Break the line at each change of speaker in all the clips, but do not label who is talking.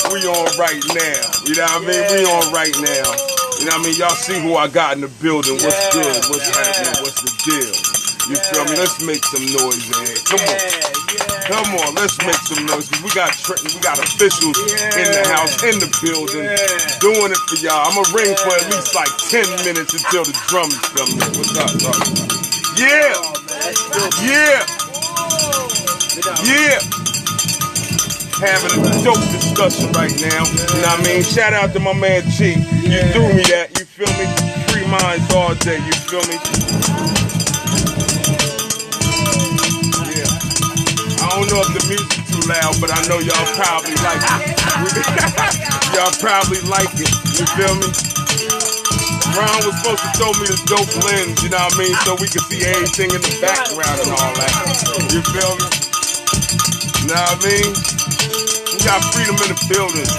We on right now. You know what I mean? We on right now. You know what I mean? Y'all see who I got in the building. What's good? What's happening? What's the deal? You feel me? Let's make some noise in here. Come on. Come on, let's make some noise. We got officials in the house, in the building, doing it for y'all. I'm going to ring for at least like 10 minutes until the drums come in. What's up, dog? Yeah. Yeah. Yeah. Having a dope discussion right now. You know what I mean? Shout out to my man G. You threw me that. You feel me? Free minds all day. You feel me? I don't know if the music's too loud, but I know y'all probably like it. Y'all probably like it. You feel me? Ron was supposed to throw me the dope lens, you know what I mean? So we could see everything in the background and all that. You feel me? You know what I mean? We got freedom in the building.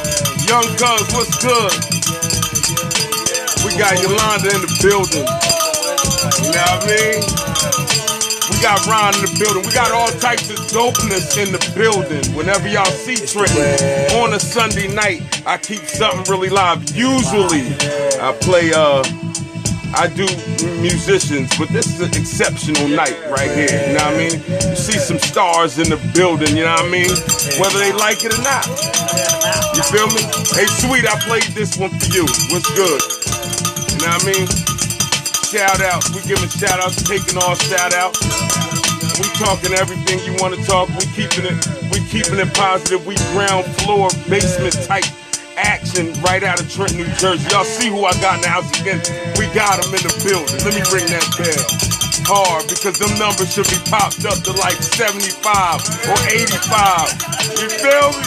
Young Cuz, what's good? We got Yolanda in the building. You know what I mean? We got Ron in the building. We got all types of dopeness in the building. Whenever y'all see Trenton on a Sunday night, I keep something really live. Usually, I play, I do musicians, but this is an exceptional night right here. You know what I mean? You see some stars in the building, you know what I mean? Whether they like it or not. You feel me? Hey, Sweet, I played this one for you. What's good? You know what I mean? Shout out. We giving shout outs, taking all shout outs. We talking everything you want to talk. We keeping it positive. We ground floor, basement type action right out of Trenton, New Jersey. Y'all see who I got in the house again? We got them in the building. Let me ring that bell hard because them numbers should be popped up to like 75 or 85. You feel me?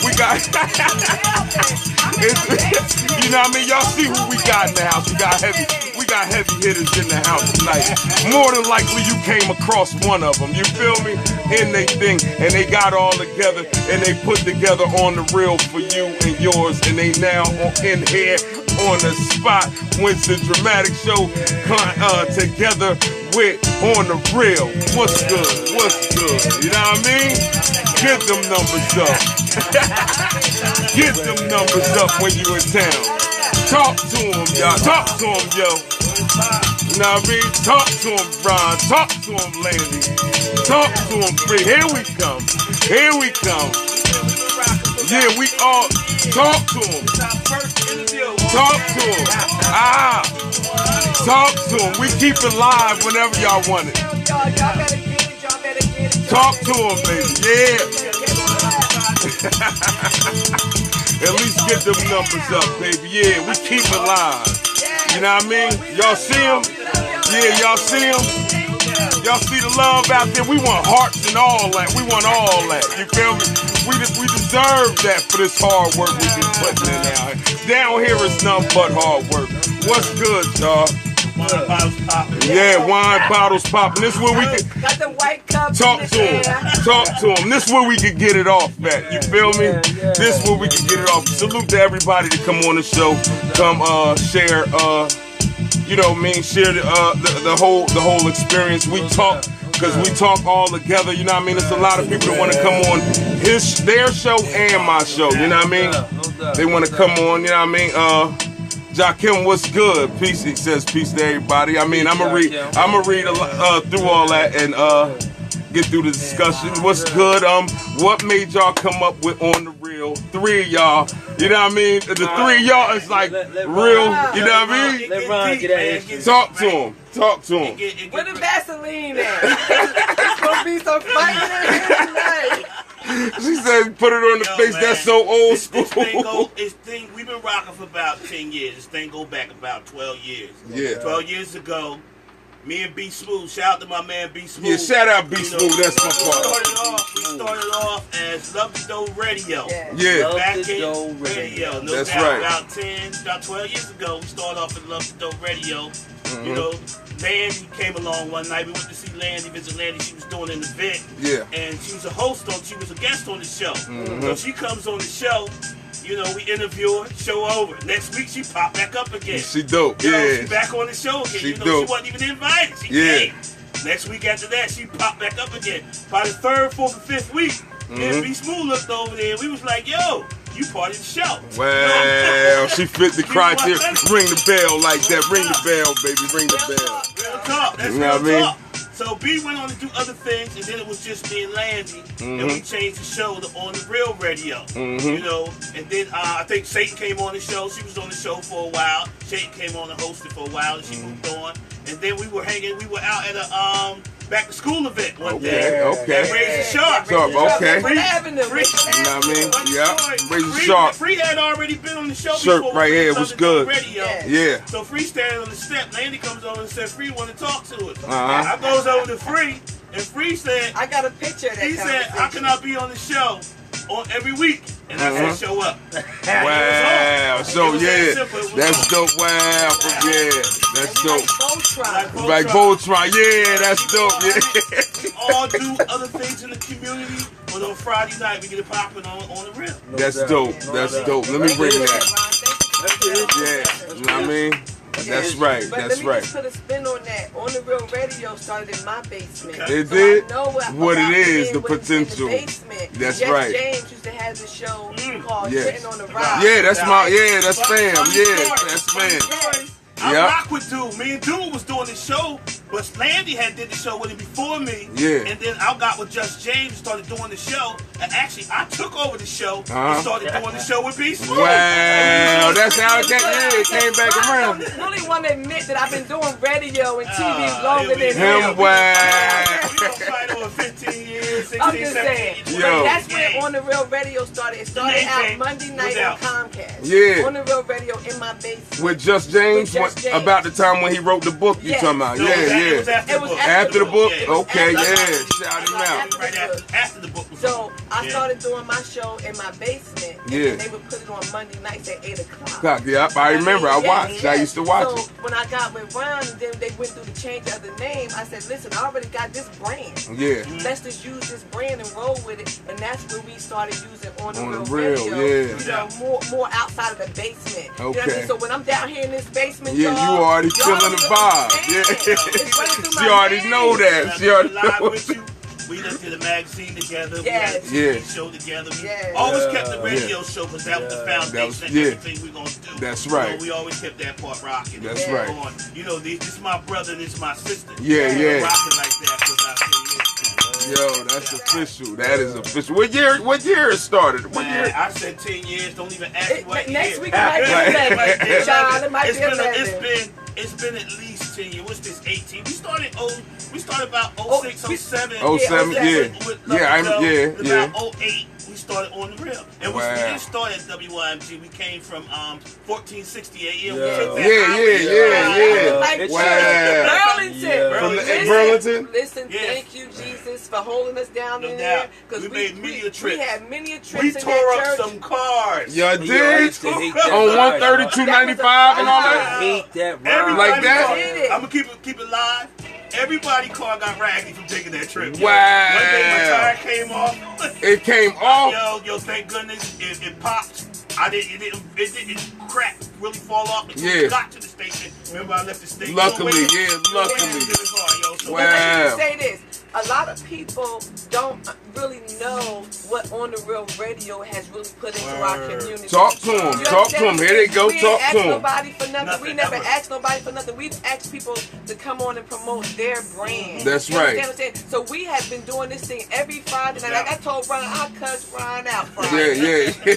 We got, you know what I mean? Y'all see who we got in the house. We got heavy hitters in the house tonight. More than likely you came across one of them, you feel me? In they thing, and they got all together, and they put together on the real for you and yours, and they now in here on the spot. Winston Dramatic Show together with On the Real. What's good? What's good? You know what I mean? Get them numbers up. Get them numbers up when you in town. Talk to them, y'all. Talk to them, yo. You know what I mean? Talk to him, Ron. Talk to him, Landy. Talk to him, Free. Here we come. Here we come. Yeah, we all talk to him. Talk to him. Talk to him. We keep it live whenever y'all want it. Talk to him, baby. Yeah. At least get them numbers up, baby. Yeah, we keep it live. You know what I mean? Y'all see them? Yeah, y'all see them? Y'all see the love out there? We want hearts and all that. We want all that. You feel me? We deserve that for this hard work we been putting in now. Down here is nothing but hard work. What's good, y'all?
Wine bottles popping.
Yeah, wine bottles popping. This is where we can
got the white cup.
Talk to him. Talk to him. This is where we can get it off at. You feel me? This is where we can get it off. Salute to everybody to come on the show. Come share you know what I mean, share the whole experience. We talk because we talk all together, you know what I mean? There's a lot of people that want to come on their show and my show, you know what I mean? They want to come on, you know what I mean? Jakim, what's good? Peace. He says peace to everybody. I mean, I'm gonna read through all that and get through the discussion. What's good? What made y'all come up with On the Real? 3 of y'all. You know what I mean? The 3 of y'all is like real. You know what I mean?
Let Ron get that.
Talk to him. Talk to him.
Where the Vaseline at? It's gonna be some fighting in here tonight.
She said, put it on the face. Man, that's so old school.
This thing we've been rocking for about 10 years. This thing go back about 12 years.
Yeah.
12 years ago, me and B Smooth. Shout out to my man B Smooth.
Yeah, shout out B Smooth. That's my part.
We started off as Love the Dough Radio.
Yeah.
Back in Radio. No
That's
doubt.
right.
About 12 years ago, we started off at Love the Dough Radio.
Mm-hmm.
You know, Landy came along one night. We went to see Landy, visit Landy. She was doing an event.
Yeah.
And she was a host on. She was a guest on the show.
Mm-hmm.
So she comes on the show. You know, we interview her, show over. Next week, she popped back up again.
She dope,
you know,
yeah.
She back on the show again.
She
you know,
dope.
she wasn't even invited. She came. Next week after that, she popped back up again. By the 3rd, 4th, and 5th week, me and B Smooth looked over there and we was like, yo, you part of the show.
Well, she fit the criteria. Ring the bell like that. Ring the bell, baby. Ring the bell.
Real talk. That's
You know
real
what I mean?
talk. So B went on to do other things, and then it was just me and Landy, and we changed the show to On the Real Radio. You know, and then I think Satan came on the show. She was on the show for a while. Satan came on and hosted for a while, and she moved on. And then we were out at a back to school event one day.
Okay.
At Raise the Shark.
Okay.
What happened to
You know what I mean? Yeah. Raise the Shark.
Free had already been on the show
Shirt
before.
right here was good.
Radio.
Yeah.
So Free standing on the step. Landy comes over and said, "Free want to talk to us."
Uh-huh.
I goes over to Free, and Free said,
I got a picture of that.
he said, "How can I be on the show on every week?" And I said, "Show up."
Wow. So yeah, that's dope. Wow. Yeah, that's dope. Like Voltron. Yeah, that's dope. Yeah.
We all do other things in the community, but on Friday night we get it popping on the real.
That's dope. That's dope. Let me bring that. Yeah. You know what I mean? That's right.
But
That's
let me
right.
just put a spin on that. On the Real Radio started in my basement.
It
So
did?
I know
What
about
it is,
being
the
what's in
potential.
basement.
That's
Jeff
right.
James used to have the show called
Yes.
Sitting on the Rock.
Yeah, that's my. Yeah, that's fam. Yeah, that's fam.
I
Yeah.
rock with Dude. Me and Dude was doing the show, but Landy had did the show with him before me.
Yeah.
And then I got with Just James and started doing the show. And actually, I took over the show and started doing the show with B. Smooth.
Wow, that's how it came. Yeah, it came back around.
I really want to admit that I've been doing radio and TV longer than
Him,
him.
wow.
We gonna fight over 15 years, 16,
I'm just
17
saying.
years.
Yo.
But that's where On the Real Radio started. It started
name
out
change
Monday
was
night
out.
on Comcast.
Yeah.
On the Real Radio in my basement.
With Just James,
With Just James.
about the time when he wrote the book you
Yes.
talking about.
No,
Yeah,
it was
yeah.
after the
It was
book.
After the book?
Yeah.
Okay,
After the
yeah.
book.
Shout him out.
Right after the book was
So I
Yeah.
started doing my show in my basement. And
Yeah.
then they would put it on Monday nights at 8 o'clock.
Yeah, I remember. I
Yes,
watched. I
yes.
used to watch
so
it.
when I got with Ron, and then they went through the change of the name, I said, listen, I already got this brand.
Yeah.
Let's just use this brand and roll with it. And that's when we started using On the
On
Real
the Real,
Radio.
yeah.
You know, more outside of the basement. You know what I
Okay.
mean? So when I'm down here in this basement,
Yeah,
y'all,
you already
y'all
feeling the
don't
vibe.
understand.
Yeah.
It's running through
She
my
already
veins.
know that. She already
live
know
with
that.
you. We just did a magazine together.
Yes.
We had a
Yeah.
TV show together. We
Yes.
always kept the radio show because that was the foundation of
yeah.
everything we're going to do.
That's
You know,
right.
we always kept that part rocking.
That's
And
right.
on. You know, this is my brother and this is my sister.
Yeah,
We're
yeah.
rocking like that for about 10 years.
Yo, that's official. That is official. What year it started? What
Man,
year?
I said 10 years. Don't even ask me what
Next
year.
week it might be
Right.
11. John, it might
It's
be
been,
11.
it's been at least 10 years. What's this, 18? We started about 06, 07.
07, yeah.
With
Yeah, yeah.
About 08, we started On the Real. And we
Wow.
didn't start at WYMG. We came from 1460 AM.
Yeah.
We took that
Yeah,
highway.
yeah.
Like
Wow.
Burlington.
From
Listen,
Burlington?
Listen,
Yes.
thank you, Jesus, for holding us down
No
in
doubt.
there.
We made many
we
trips.
had many trips
We
in
tore
that
up
church.
some cars.
Y'all
I
did?
used to hate that
On
ride.
132.95 and all
I
that?
hate that ride.
Everybody
Like that?
I'm gonna keep it live. Everybody car got raggedy from taking that trip.
Wow.
One day my tire came off.
It came off?
Yo, thank goodness it popped. It didn't crack, really fall off until
Yeah.
we got to the station. Remember I left the station.
Luckily,
Wait,
yeah, luckily.
wait, it was hard, yo. So
Wow.
Let me say this. A lot of people don't really know what On the Real Radio has really put into our
Word.
community.
Talk to
You
him. Talk to him.
understand?
Here they go.
We
Talk
ain't
to
asked
him.
nobody for nothing. We
Nothing,
never
ever.
asked nobody for nothing. We've asked people to come on and promote their brand.
That's
You
right.
understand what I'm saying? So we have been doing this thing every Friday night.
Yeah.
Like I told Ron, I cussed Ron out
Yeah,
Friday.
yeah.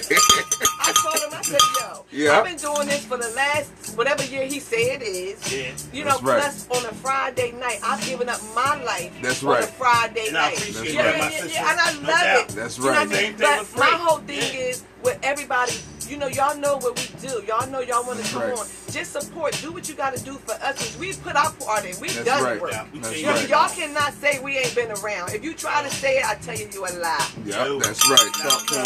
I told him, I said, yo,
Yeah.
I've been doing this for the last, whatever year he said it is.
Yeah.
You know,
That's right.
plus on a Friday night, I've given up my life
That's
on
right.
a Friday
And I
night.
appreciate
Yeah,
that, my
yeah,
sister.
yeah, and I
No
love
doubt.
it.
That's
You know what I
right.
mean?
Same thing
But
with
my
Free.
whole thing
Yeah.
is with everybody, you know, y'all know what we do. Y'all know y'all want to come
right.
on. Just support. Do what you got to do for us. 'Cause we put our part in. We've
That's
done
right.
work.
Yeah, we
That's
take
You know,
right.
it.
y'all cannot say we ain't been around. If you try to say it, I tell you a lie.
Yeah, that's right. Talk to him.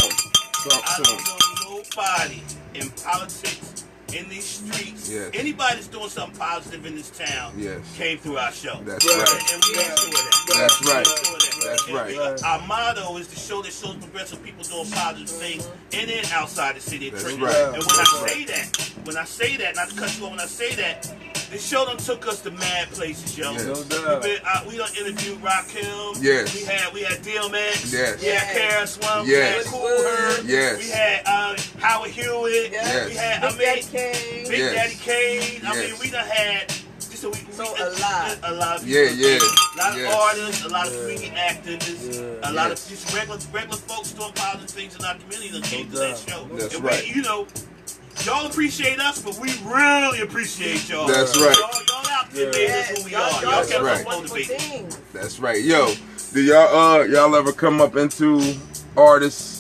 Talk
I
to
don't
him.
know nobody in politics, in these streets,
Yes.
anybody that's doing something positive in this town
Yes.
came through our show.
That's
Right.
right.
And we ain't sure that.
That's
We ain't
right.
sure that.
That's
And
right.
Our motto is to show that shows progressive people doing positive things in and outside the city of
That's
Trenton.
right.
And when I say that, not to cut you off, when I say that, the show done took us to mad places, yo.
Yes.
No doubt.
We done interviewed Rakim.
Yes.
We had DMX.
Yes.
We had KRS-One.
Yes.
We had Cool Herc.
Yes.
We had Howard Hewitt.
Yes.
We had,
Big Daddy Kane.
Big Daddy Kane. I mean, we done had a lot of people. A lot of artists, a lot of community activists, a lot of just regular folks doing positive things in our community that came to that show.
That's
and
right.
We, you know, y'all appreciate us, but we really appreciate y'all.
That's right.
Y'all out there made us who we are. Y'all kept us motivated.
That's right. Yo, do y'all ever come up into artists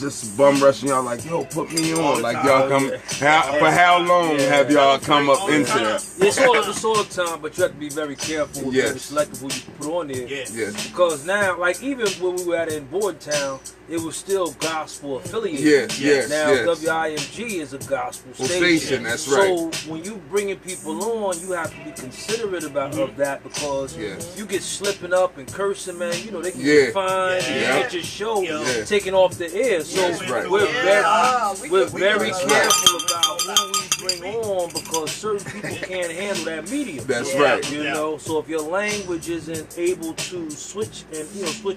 just bum rushing y'all like, yo, put me on? Like y'all come, for how long have y'all come up into that?
It's all the time, but you have to be very careful with very selective who you put on there.
Yes.
Because now, like even when we were at in Bordentown, it was still gospel affiliated. Now WIMG is a gospel station.
That's right.
So when you bringing people on, you have to be considerate about of that because you get slipping up and cursing, man. You know they can get fined and get your show taken off the air. So we're very careful about who we bring on because certain people can't handle that medium.
That's right.
You know, so if your language isn't able to switch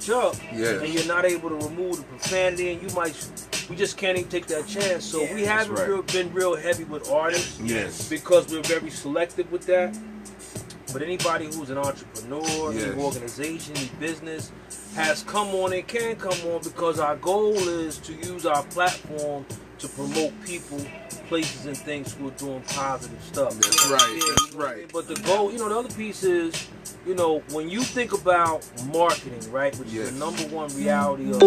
up, and you're not able to remove the profanity, and we just can't even take that chance. So we haven't been real heavy with artists, because we're very selective with that. But anybody who's an entrepreneur, any organization, any business has come on and can come on because our goal is to use our platform to promote people, places, and things who are doing positive stuff.
That's right. That's right.
But the goal, the other piece is, when you think about marketing, right, which is the #1 reality of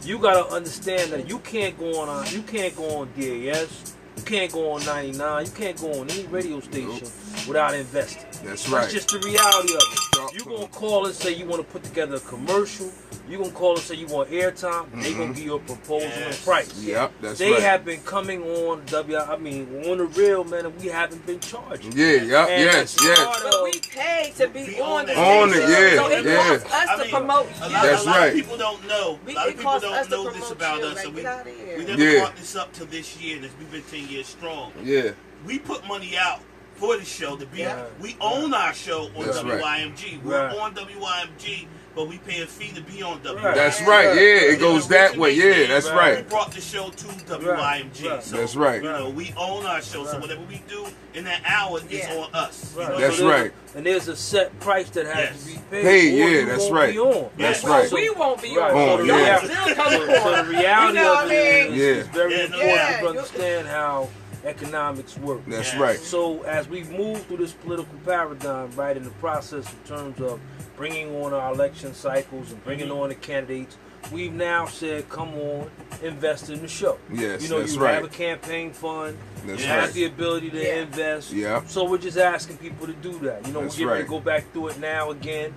you gotta understand that you can't go on DAS. You can't go on 99. You can't go on any radio station without investing.
That's right.
That's just the reality of it. You're going to call and say you want to put together a commercial. You're going to call and say you want airtime. They're going to give you a proposal and price.
Yep, that's
they
right.
have been coming on on the real, man, and we haven't been charging.
Yes.
But we pay to be on the
station.
So it costs us to promote you.
That's right.
A lot of people don't know. A lot of people don't know this about us. We never brought this up to this year, and we've been 10 years strong. We put money out for the show to be. We own our show on WIMG. We're on WIMG, but we pay a fee to be on WIMG.
That's right. It goes that way. That's right.
We brought the show to WIMG. So,
that's right.
We own our show, so whatever we do in that hour is on us.
That's right.
And there's a set price that has to be paid.
That's right.
That's
right.
We won't be
on.
So the
reality of it is very important to understand how economics work.
That's right.
So as we move through this political paradigm, right, in the process in terms of bringing on our election cycles and bringing on the candidates, we've now said, come on, invest in the show.
Yes,
you have a campaign fund. You have the ability to invest. So we're just asking people to do that. We're getting ready to go back through it now again.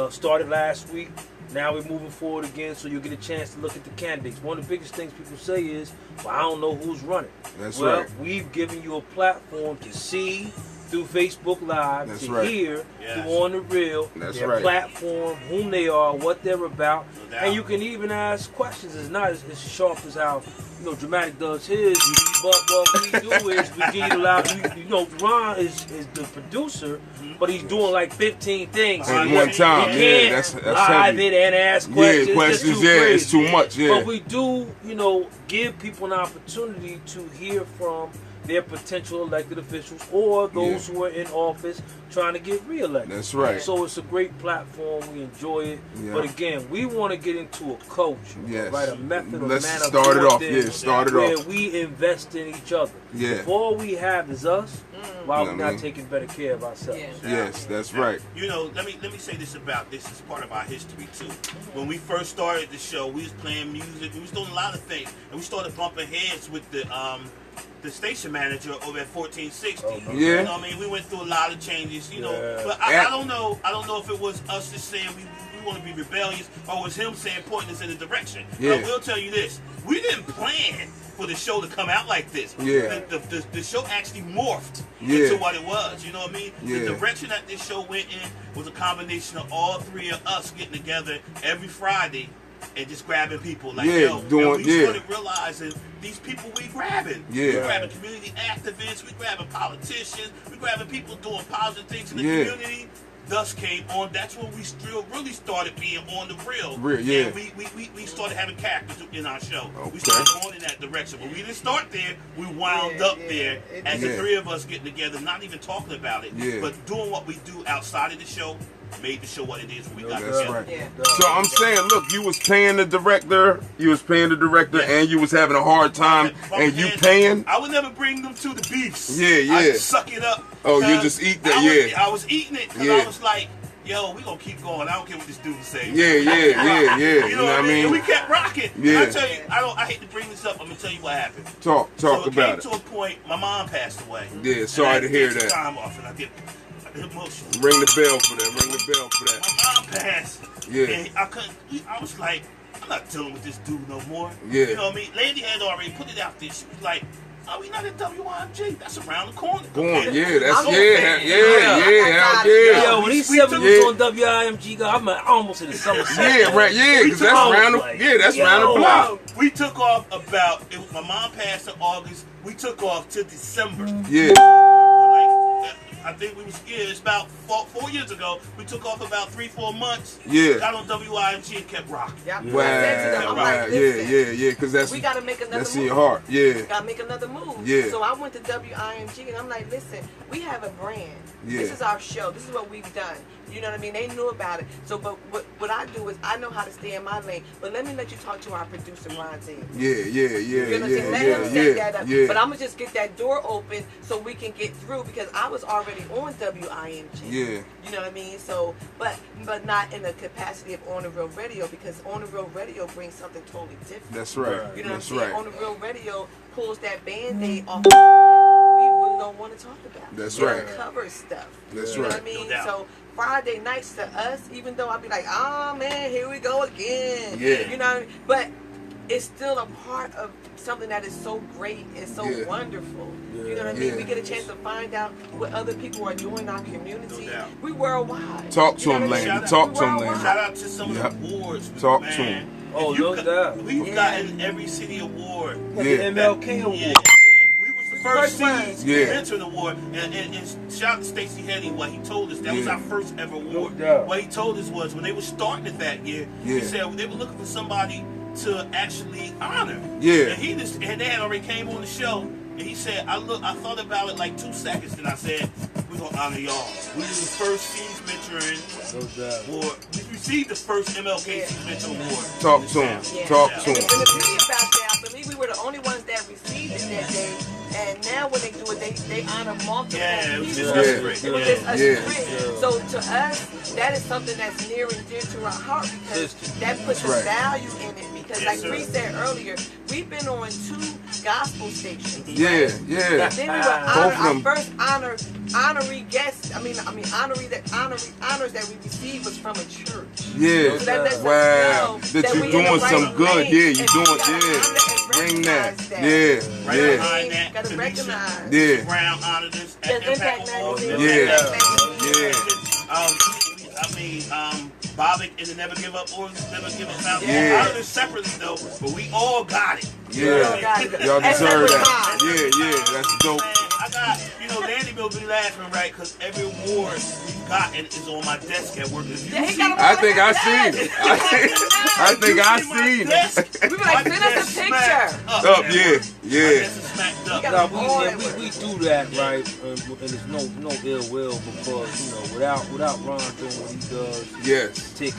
Started last week. Now we're moving forward again, so you'll get a chance to look at the candidates. One of the biggest things people say is, well, I don't know who's running. Well, we've given you a platform to see through Facebook Live, hear through On The Real, their platform, whom they are, what they're about, and you can even ask questions. It's not as sharp as how Dramatic does his, but what we do is we give you Ron is the producer, but he's doing like 15 things
at one time. That's
live it and ask questions.
It's too much.
But we do, give people an opportunity to hear from their potential elected officials or those who are in office trying to get re-elected.
That's right.
So it's a great platform. We enjoy it. But again, we want to get into a culture, right? A method,
Let's
a manner
start it off.
Where we invest in each other. If all we have is us, why are we not taking better care of ourselves?
Yes, that's right.
Let me say this about this. It's part of our history too. When we first started the show, we was playing music. We was doing a lot of things, and we started bumping heads with the station manager over at 1460. You know what I mean? We went through a lot of changes, but I don't know if it was us just saying we want to be rebellious or it was him saying pointing us in a direction. But I will tell you this, we didn't plan for the show to come out like this. The show actually morphed into what it was, you know what I mean? The direction that this show went in was a combination of all three of us getting together every Friday and just grabbing people we started realizing these people we grabbing. We grabbing community activists, we grabbing politicians, we grabbing people doing positive things in the community. thus came on. That's when we still really started being on the real.
Yeah.
And we started having characters in our show.
Okay.
We started going in that direction. But we didn't start there. We wound up there as the three of us getting together, not even talking about it, but doing what we do outside of the show. Made the show what it is when we got together.
Right. Yeah. So I'm saying, look, you was paying the director, and you was having a hard time, and you paying.
I would never bring them to the beefs.
Yeah.
I suck it up.
Oh, you just eat that,
I was eating it because I was like, yo, we gonna keep going. I don't care what this dude say.
Yeah.
You know what I mean? And we kept rocking.
Yeah.
And I tell you, I hate to bring this up. I'm gonna tell you what happened.
Talk about it.
It came to a point. My mom passed away.
Yeah, sorry to hear that.
Time off, and I get emotional.
Ring the bell for that.
My mom passed.
Yeah.
And I was like, I'm not dealing with this dude no more.
Yeah.
You know what I mean? Landy had already put it out there. She was like, oh, we not at WIMG. That's around the corner.
Yo, when he said we was on WIMG, I'm almost in the summer.
Because that's around the block.
We took off my mom passed in August. We took off to December.
Yeah.
I think it's about 4 years ago. We took off about 3-4 months.
Yeah.
Got on WIMG and kept rocking.
Yep.
Wow. Because that's
we gotta make another
that's
move.
in your heart. Yeah.
Gotta make another move.
Yeah.
So I went to WIMG and I'm like, listen, we have a brand.
Yeah.
This is our show. This is what we've done. You know what I mean? They knew about it. So, but what I do is I know how to stay in my lane. But let me let you talk to our producer, Ron Z.
Yeah.
Let him set that up. But I'm gonna just get that door open so we can get through because I was already on WIMG.
Yeah.
You know what I mean? So, but not in the capacity of On the Real Radio because On the Real Radio brings something totally different.
That's right.
You know what I'm saying?
Right.
On the Real Radio pulls that Band-Aid off that we really don't want to talk about.
That's
we
right.
Cover stuff.
That's
you know
right.
what I mean?
No
So Friday nights to us, even though I'd be like, oh man, here we go again.
Yeah.
You know what I mean? But it's still a part of something that is so great and so wonderful. You know what I mean? We get a chance to find out what other people are doing in our community. We worldwide.
Talk to him, Landy. Talk to him, Landy.
Shout out to some of the awards.
Talk to him.
Oh, no doubt.
We've gotten every city award.
The MLK award.
We was the first seeds to enter the award. And shout out to Stacey Henny, what he told us. That was our first ever award. What he told us was when they were starting it that year, he said they were looking for somebody to actually honor.
Yeah.
And they had already came on the show. And he said, I thought about it like 2 seconds, and I said, we're going to honor y'all. We were the first Seeds Mentoring award. We received the first MLK Seeds Mentor award.
Talk to him. Talk to him.
And the beauty about that, I believe we were the only ones that received it that day. And now when they do it, they honor multiple.
It was just
us three. So to us, that is something that's near and dear to our heart because that puts a value in it. Because like Bree said earlier, we've been on 2 gospel stations.
Yeah.
And then we were our first honoree guest. Honors that we received was from a church.
Yeah.
So that lets us
wow.
know
That you're doing some good. You're doing. Bring that.
Right behind that.
Gotta recognize.
Brown honored us at Impact Magazine. Bobic and the Never Give Up Foundation. Honored us separately though, but we all got it.
Y'all deserve that. That's dope.
I got, Landy will be laughing, right? Because every award we've gotten is on my desk at work.
I think I seen it. I think I seen it.
We were like, send us a picture.
We do that, right? And there's no ill will because, without Ron doing what he does, take a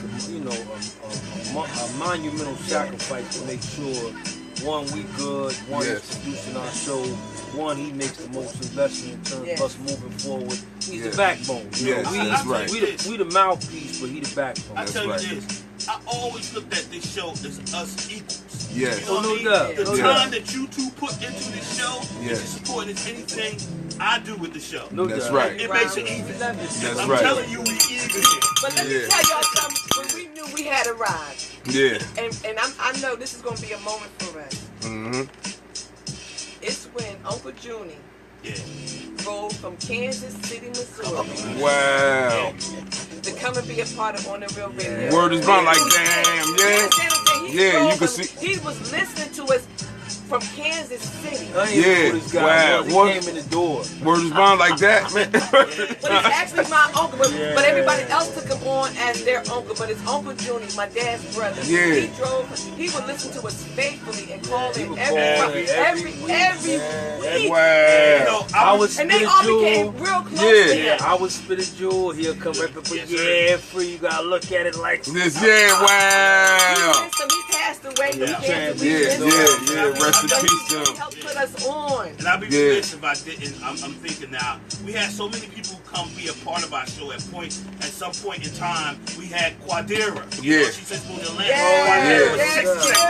monumental sacrifice to make sure, one, we good, one, he's producing our show, one, he makes the most investment in terms of us moving forward. He's the backbone. We the mouthpiece, but he the backbone.
I tell you this, I always looked at this show as us equals.
Yes.
You know what I mean? The time that you two put into this show is as important as anything I do with the show.
That's right.
It makes it even. I'm
right.
telling you, we even.
But let me tell y'all something. When we knew we had arrived. And I know this is going to be a moment for us. It's when Uncle Junie rode from Kansas City, Missouri.
Wow.
To come and be a part of On the Real Radio.
Word is born like damn, you can see.
He was listening to us from Kansas City.
Yeah, wow. He came in the door.
Words bond like that, man.
But it's actually my uncle, but everybody else took him on as their uncle. But it's Uncle Junior, my dad's brother.
Yeah.
He would listen to us faithfully and call in every week.
Wow.
And they all became real close.
Yeah, I was spit a jewel. He'll come right up with free. You gotta look at it like
this. Yeah, wow.
He passed away.
Rest in peace to him.
Help put us on.
And I'd be remiss if I didn't. I'm thinking now. We had so many people come be a part of our show at some point in time. We had Quadera. You know, she says moved to Atlanta. Quadera was 6 seconds.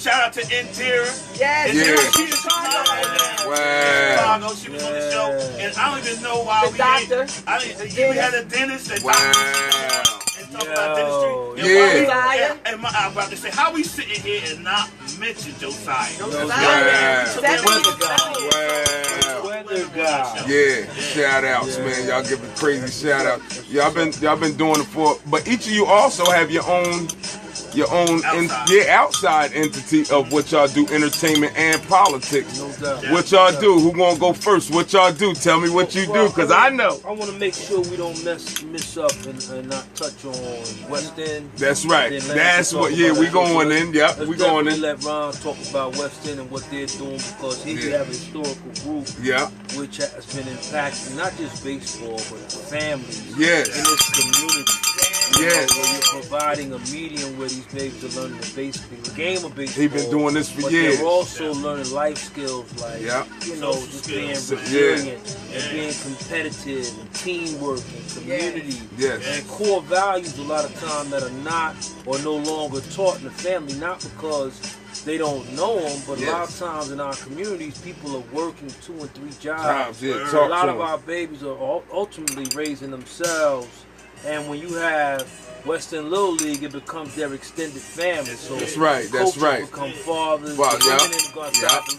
Shout out to Indira.
Yes.
She was Chicago. She was on the show, and I don't even know why we had a dentist that and talk about dentistry. And I'm about to say, how we sitting here and not mention Josiah?
Weather guy. Yeah, shout outs, man. Y'all give a crazy shout out. Y'all been doing it for, but each of you also have your own outside entity of what y'all do, entertainment and politics.
No doubt.
What y'all do? Who gonna go first? What y'all do? Tell me what you do, cause I know.
I want to make sure we don't miss up and not touch on West End.
That's right. That's what. Yeah, we going in. Yep, we going in.
Let Ron talk about West End and what they're doing, because here you have a historical group.
Yeah.
Which has been impacting not just baseball but families.
Yes.
In this community.
Yes.
Where you're providing a medium where these babies are learning basically the game of baseball.
He's been doing this for years.
They're also learning life skills like, just being resilient and being competitive and teamwork and community and core values a lot of time that are not or no longer taught in the family, not because they don't know them, but a lot of times in our communities, people are working 2 and 3 jobs. A lot of our babies are ultimately raising themselves. And when you have Western Little League, it becomes their extended family. So
that's right.
Become fathers. The women in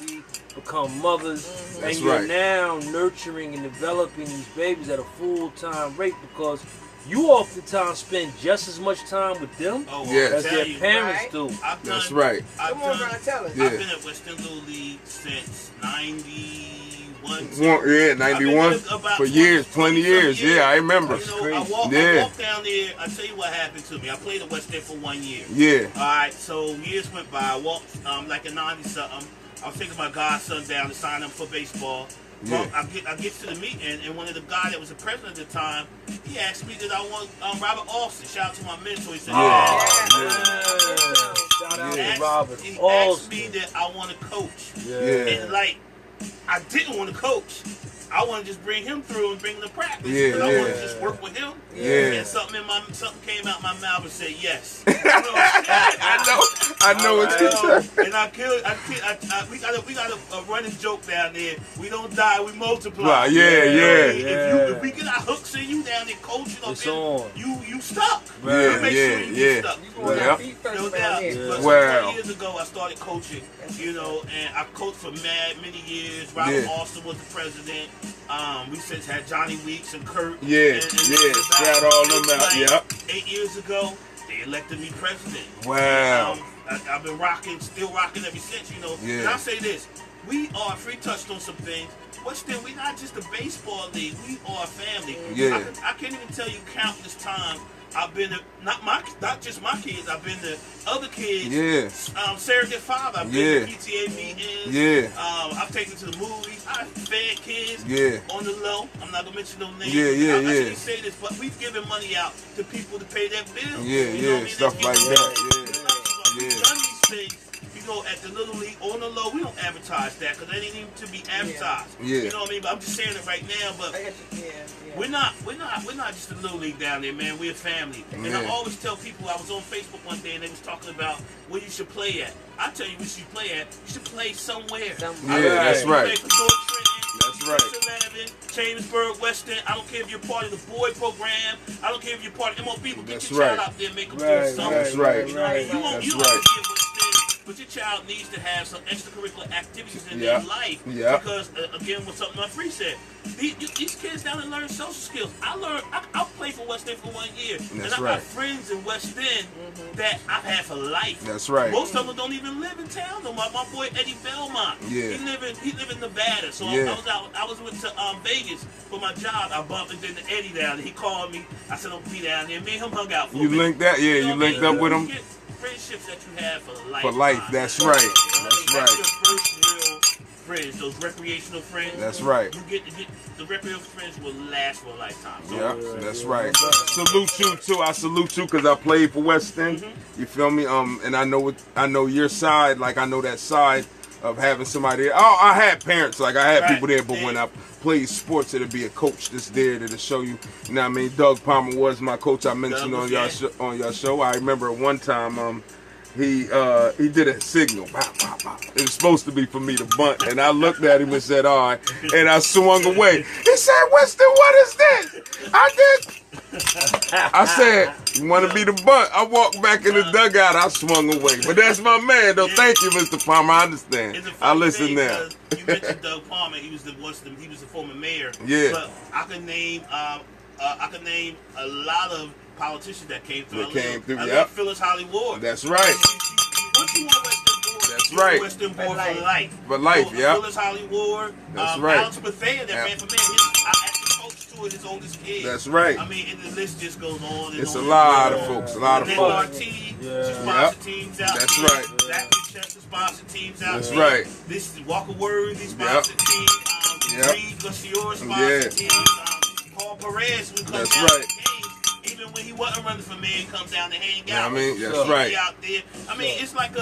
the league become mothers. And you're now nurturing and developing these babies at a full-time rate, because you oftentimes spend just as much time with them as their parents do.
That's right.
I've been at Western Little League since 91.
91 for years, plenty of years. Yeah, I remember.
I walked down there. I tell you what happened to me. I played at West End for 1 year.
Yeah.
All right. So years went by. I walked like a 90-something. I was taking my godson down to sign up for baseball. Yeah. I get to the meeting, and one of the guys that was the president at the time, he asked me that I want Robert Austin. Shout out to my mentor. He said,
shout out to Robert.
He asked me that I want to coach. And like, I didn't want to coach. I want to just bring him through and bring him to practice. I want to just work with him. And something came out my mouth and said yes.
I know what you're saying.
And we got a running joke down there. We don't die, we multiply. If we get our hooks in you down there coaching up there, you stuck. Make sure you get stuck. No doubt. But 20 years ago, I started coaching. And I coached for many years. Robert Austin was the president. We since had Johnny Weeks and Kurt.
Shout all them out.
8 years ago, they elected me president.
Wow.
I've been still rocking ever since. And I'll say this: we are Free touched on some things. But still, we're not just a baseball league. We are a family. I can't even tell you countless times I've been to, not just my kids, I've been to other kids. Surrogate father. I've been to PTA meetings. I've taken to the movies. I've fed kids on the low. I'm not gonna mention no names. I shouldn't say this, but we've given money out to people to pay their bills.
Stuff like that.
We've done these things. At the Little League on the low, we don't advertise that because they didn't need to be advertised. You know what I mean? But I'm just saying it right now. But we're not just a Little League down there, man. We're a family. And I always tell people, I was on Facebook one day and they was talking about where you should play at. I tell you, where you should play at. You should play somewhere.
That's right.
That's right. Chambersburg, Western. I don't care if you're part of the boy program. I don't care if you're part of MLB. But get your child out there and make them do something.
That's right.
You won't give Western but your child needs to have some extracurricular activities in their life.
Yeah.
Because again, what something my free said, these kids down and learn social skills. I played for West End for 1 year, and I got friends in West End that I've had for life.
That's right.
Most of them don't even live in town no more. My boy Eddie Belmont, he live in Nevada. So I was went to Vegas for my job. I bumped into Eddie down there. He called me. I said, "I'll be down there." Me and him hung out for a minute.
Linked that? Yeah, you linked up with him.
Friendships that you have for life.
For life, that's right. That's right.
Your first real friends, those recreational friends.
That's right.
You get the recreational friends will last for a lifetime. So,
yeah, that's right. Salute you too. I salute you because I played for West End. You feel me? And I know your side. Like I know that side of having somebody there. Oh, I had parents. Like I had people there, but when I played sports, it'll be a coach that's there to show you. You know what I mean? Doug Palmer was my coach. I mentioned on your show. I remember one time he did a signal. It was supposed to be for me to bunt, and I looked at him and said, "All right," and I swung away. He said, "Winston, what is this?" I said, "You want to be the bunt?" I walked back in the dugout. I swung away. But that's my man, though. Thank you, Mr. Palmer. I understand. I listen now.
You mentioned Doug Palmer. He was the former mayor.
Yeah.
But I can name a lot of politicians that came through. Phyllis Holly Ward.
That's right.
Once you want Western Board,
that's right.
Western Board for life.
For life, yeah.
Phyllis Holly Ward.
That's right.
Alex Bethea that ran for mayor. I actually coached two of his oldest kids.
That's right.
I mean, and the list just goes on.
It's a lot of folks. A lot of folks.
She sponsored teams out.
That's
there.
right.
Zach Chester sponsored teams out.
That's
there.
right.
This is Walker Worthy sponsored team. Reed Garcia sponsored team. Paul Perez who comes down to games, even when he wasn't running for mayor, comes down to hang out.
I mean, that's right.
Out there. I mean, it's like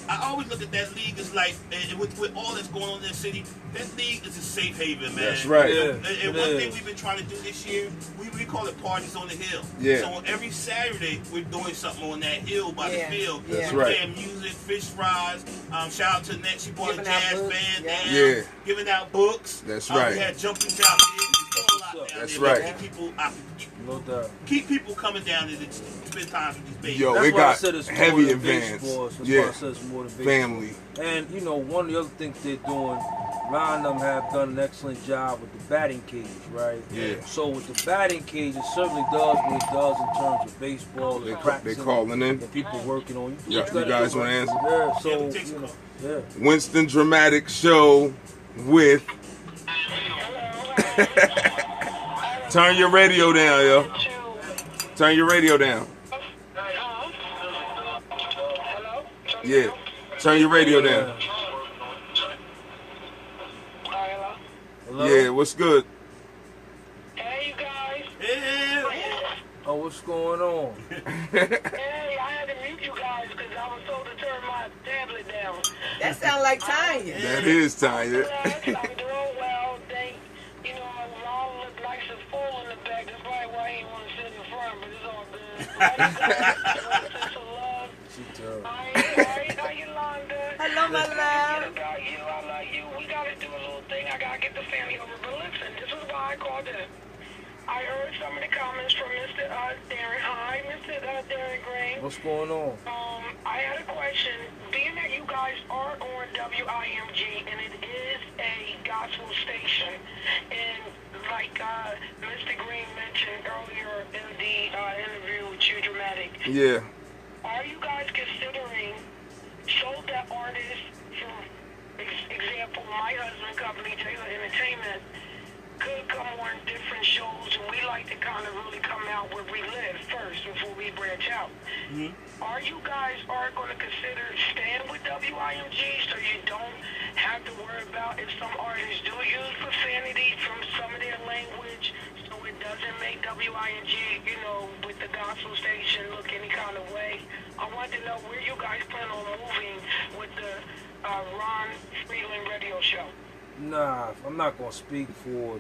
I always look at that league as like, and with all that's going on in the city, that league is a safe haven, man.
That's right.
And one thing we've been trying to do this year, we call it Parties on the Hill.
Yeah.
So every Saturday, we're doing something on that hill by the field.
That's
we're
right.
playing music, fish fries. Shout out to Net, she brought a jazz band down.
Yeah.
Giving out books.
That's right.
We had jumpings out there.
That's right.
Keep people coming down there to spend time with these babies.
Yo,
that's
it got heavy advance.
Family. And you know, one of the other things they're doing, Ron them have done an excellent job with the batting cage, right?
Yeah.
So with the batting cage, it certainly does what it does in terms of baseball.
They calling in.
And people working on you.
You guys want to answer?
Yeah. So you know,
Winston Dramatic Show with. Turn your radio down, yo. Turn your radio down. Yeah. Turn your radio down.
Hello?
Yeah, what's good?
Hey, you guys.
Yeah.
Oh, what's going on?
Hey, I had to mute you guys because I was told to turn my tablet down.
That sounds like Tanya.
That is Tanya.
I'm doing well. You know, Ron looked nice and full in the back. That's probably why he didn't want to sit in the front, but it's all good. Love. Hi, Yolanda.
Hello, my love.
About you, I love you. We got to do a little thing. I got to get the family over. But listen, this is why I called in. I heard some of the comments from Mr. Darren. Hi, Mr. Darren Green.
What's going on?
I had a question. Being that you guys are on WIMG and it is a gospel station, and like Mr. Green mentioned earlier in the interview with you, Dramatic.
Yeah.
Are you guys considering sold that artists, for example, my husband company, Taylor Entertainment, could come on different shows, and we like to kind of really come out where we live first before we branch out. Are you guys going to consider staying with WIMG so you don't have to worry about if some artists do use profanity from some of their language, so it doesn't make WIMG, you know, with the gospel station look any kind of way? I want to know where you guys plan on moving with the Ron Freeland radio show.
Nah, I'm not going to speak for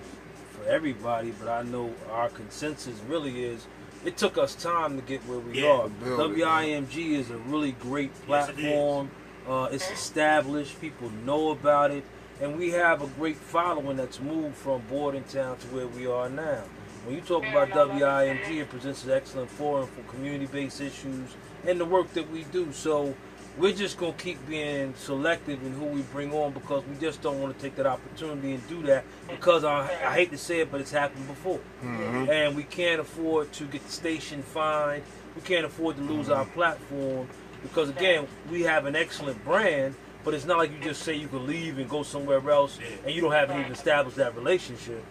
everybody, but I know our consensus really is it took us time to get where we are. WIMG is a really great platform. It's established. People know about it. And we have a great following that's moved from Bordentown to where we are now. When you talk about WIMG, it presents an excellent forum for community-based issues and the work that we do. So we're just going to keep being selective in who we bring on because we just don't want to take that opportunity and do that because I hate to say it, but it's happened before. And we can't afford to get the station fined. We can't afford to lose our platform because, again, we have an excellent brand, but it's not like you just say you can leave and go somewhere else and you don't have even established that relationship.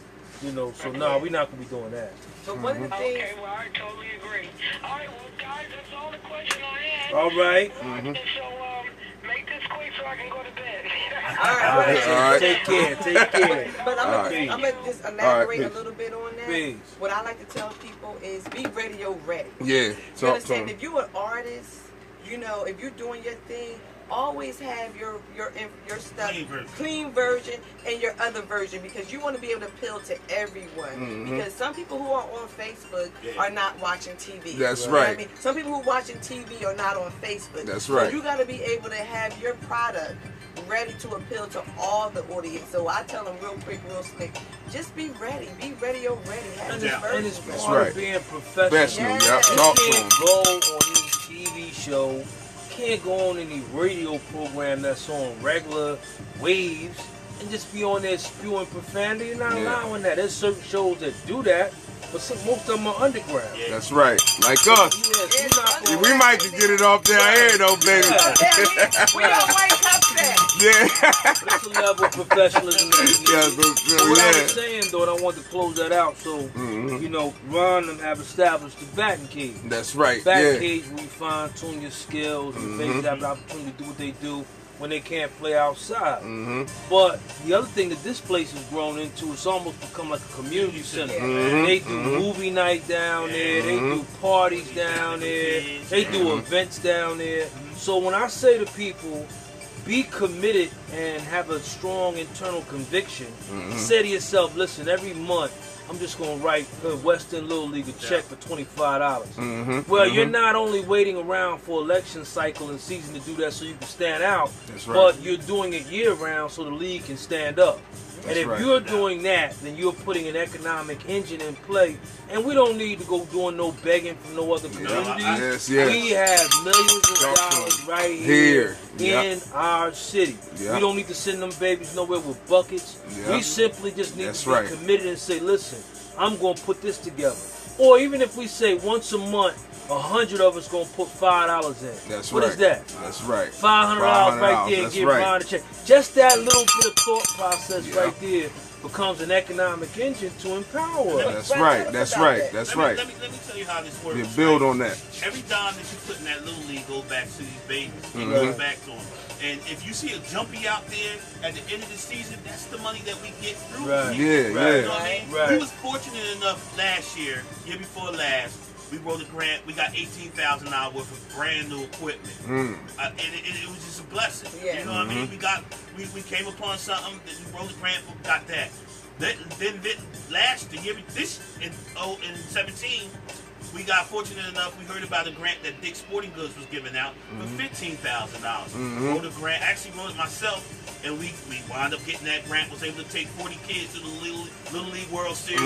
You know, so no, we're not going to be doing that.
So one of the things...
Okay, well, I totally agree. All right, well, guys, that's all the question I had.
All right.
And so, make this quick so I can go to bed.
All right.
Take care.
But I'm going to just elaborate a little bit on that.
Please.
What I like to tell people is be radio ready.
Yeah.
You understand? If you're an artist, you know, if you're doing your thing, always have your stuff clean version and your other version because you want to be able to appeal to everyone. Because some people who are on Facebook are not watching TV.
That's
You know what
right.
I mean? Some people who are watching TV are not on Facebook.
That's right.
So you got to be able to have your product ready to appeal to all the audience. So I tell them real quick, real slick, just be ready. Be radio ready. Have your
And
version
it's
ready.
part of being professional.
Yeah.
Talk to
You
them.
can't go on any TV show, can't go on any radio program that's on regular waves and just be on there spewing profanity. You're not allowing that. There's certain shows that do that, but most of them are underground.
That's right. Like us. We might just get it off their air though, baby.
We don't wake up there.
It's a level of professionalism that we need. What I was saying though, and I want to close that out, so you know, Ron and have established the batting cage.
That's right.
Batting cage where you fine tune your skills and babies have the opportunity to do what they do when they can't play outside. But the other thing that this place has grown into, it's almost become like a community center. They do movie night down there, they do parties down there, they do events down there. So when I say to people, be committed and have a strong internal conviction, say to yourself, listen, every month I'm just going to write the Western Little League a check for $25. Well, you're not only waiting around for election cycle and season to do that so you can stand out, but you're doing it year round so the league can stand up. And if you're doing that, then you're putting an economic engine in play. And we don't need to go doing no begging from no other communities. We have millions of dollars right here in our city. We don't need to send them babies nowhere with buckets. We simply just need to be committed and say, listen, I'm going to put this together. Or even if we say once a month, 100 of us gonna put $5 in.
That's
what is that?
That's right.
$500 right there and give Ron a check. Just that little bit of thought process right there becomes an economic engine to empower us.
That's right. That's right. That's right.
Let me tell you how this works.
Build on that.
Every dime that you put in that little league goes back to these babies. It goes back to them. And if you see a jumpy out there at the end of the season, that's the money that we get through. You know what I mean? We was fortunate enough last year before last, we wrote a grant. We got $18,000 worth of brand new equipment, and it was just a blessing. You know what I mean? We came upon something that we wrote a grant for, got that. Then last year, in 17, we got fortunate enough. We heard about a grant that Dick's Sporting Goods was giving out for $15,000. Wrote a grant. Actually wrote it myself. And we wound up getting that grant, was able to take 40 kids to the Little League World Series.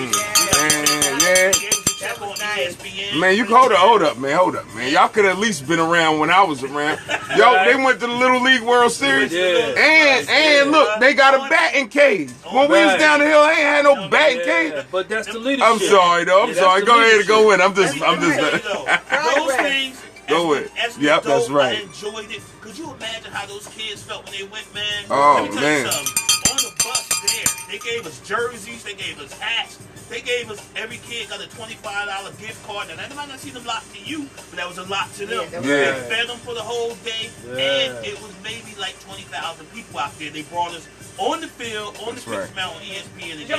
Man, you hold up, man. Y'all could have at least been around when I was around. Yo, they went to the Little League World Series. And look, they got a batting cage. When we was down the hill, they ain't had no batting cage.
But that's the leadership.
I'm sorry, though. I'm sorry. Go ahead and go in. I'm just.
Those things.
Go in. Yep, that's right.
I enjoyed it. Could you imagine how those kids felt when they went, man?
Oh,
Let me tell you something. On the bus there, they gave us jerseys, they gave us hats, they gave us, every kid got a $25 gift card. And that might not seem a lot to you, but that was a lot to them. They fed them for the whole day, and it was maybe like 20,000 people out there. They brought us on the field, on the pitch mount, on ESPN. And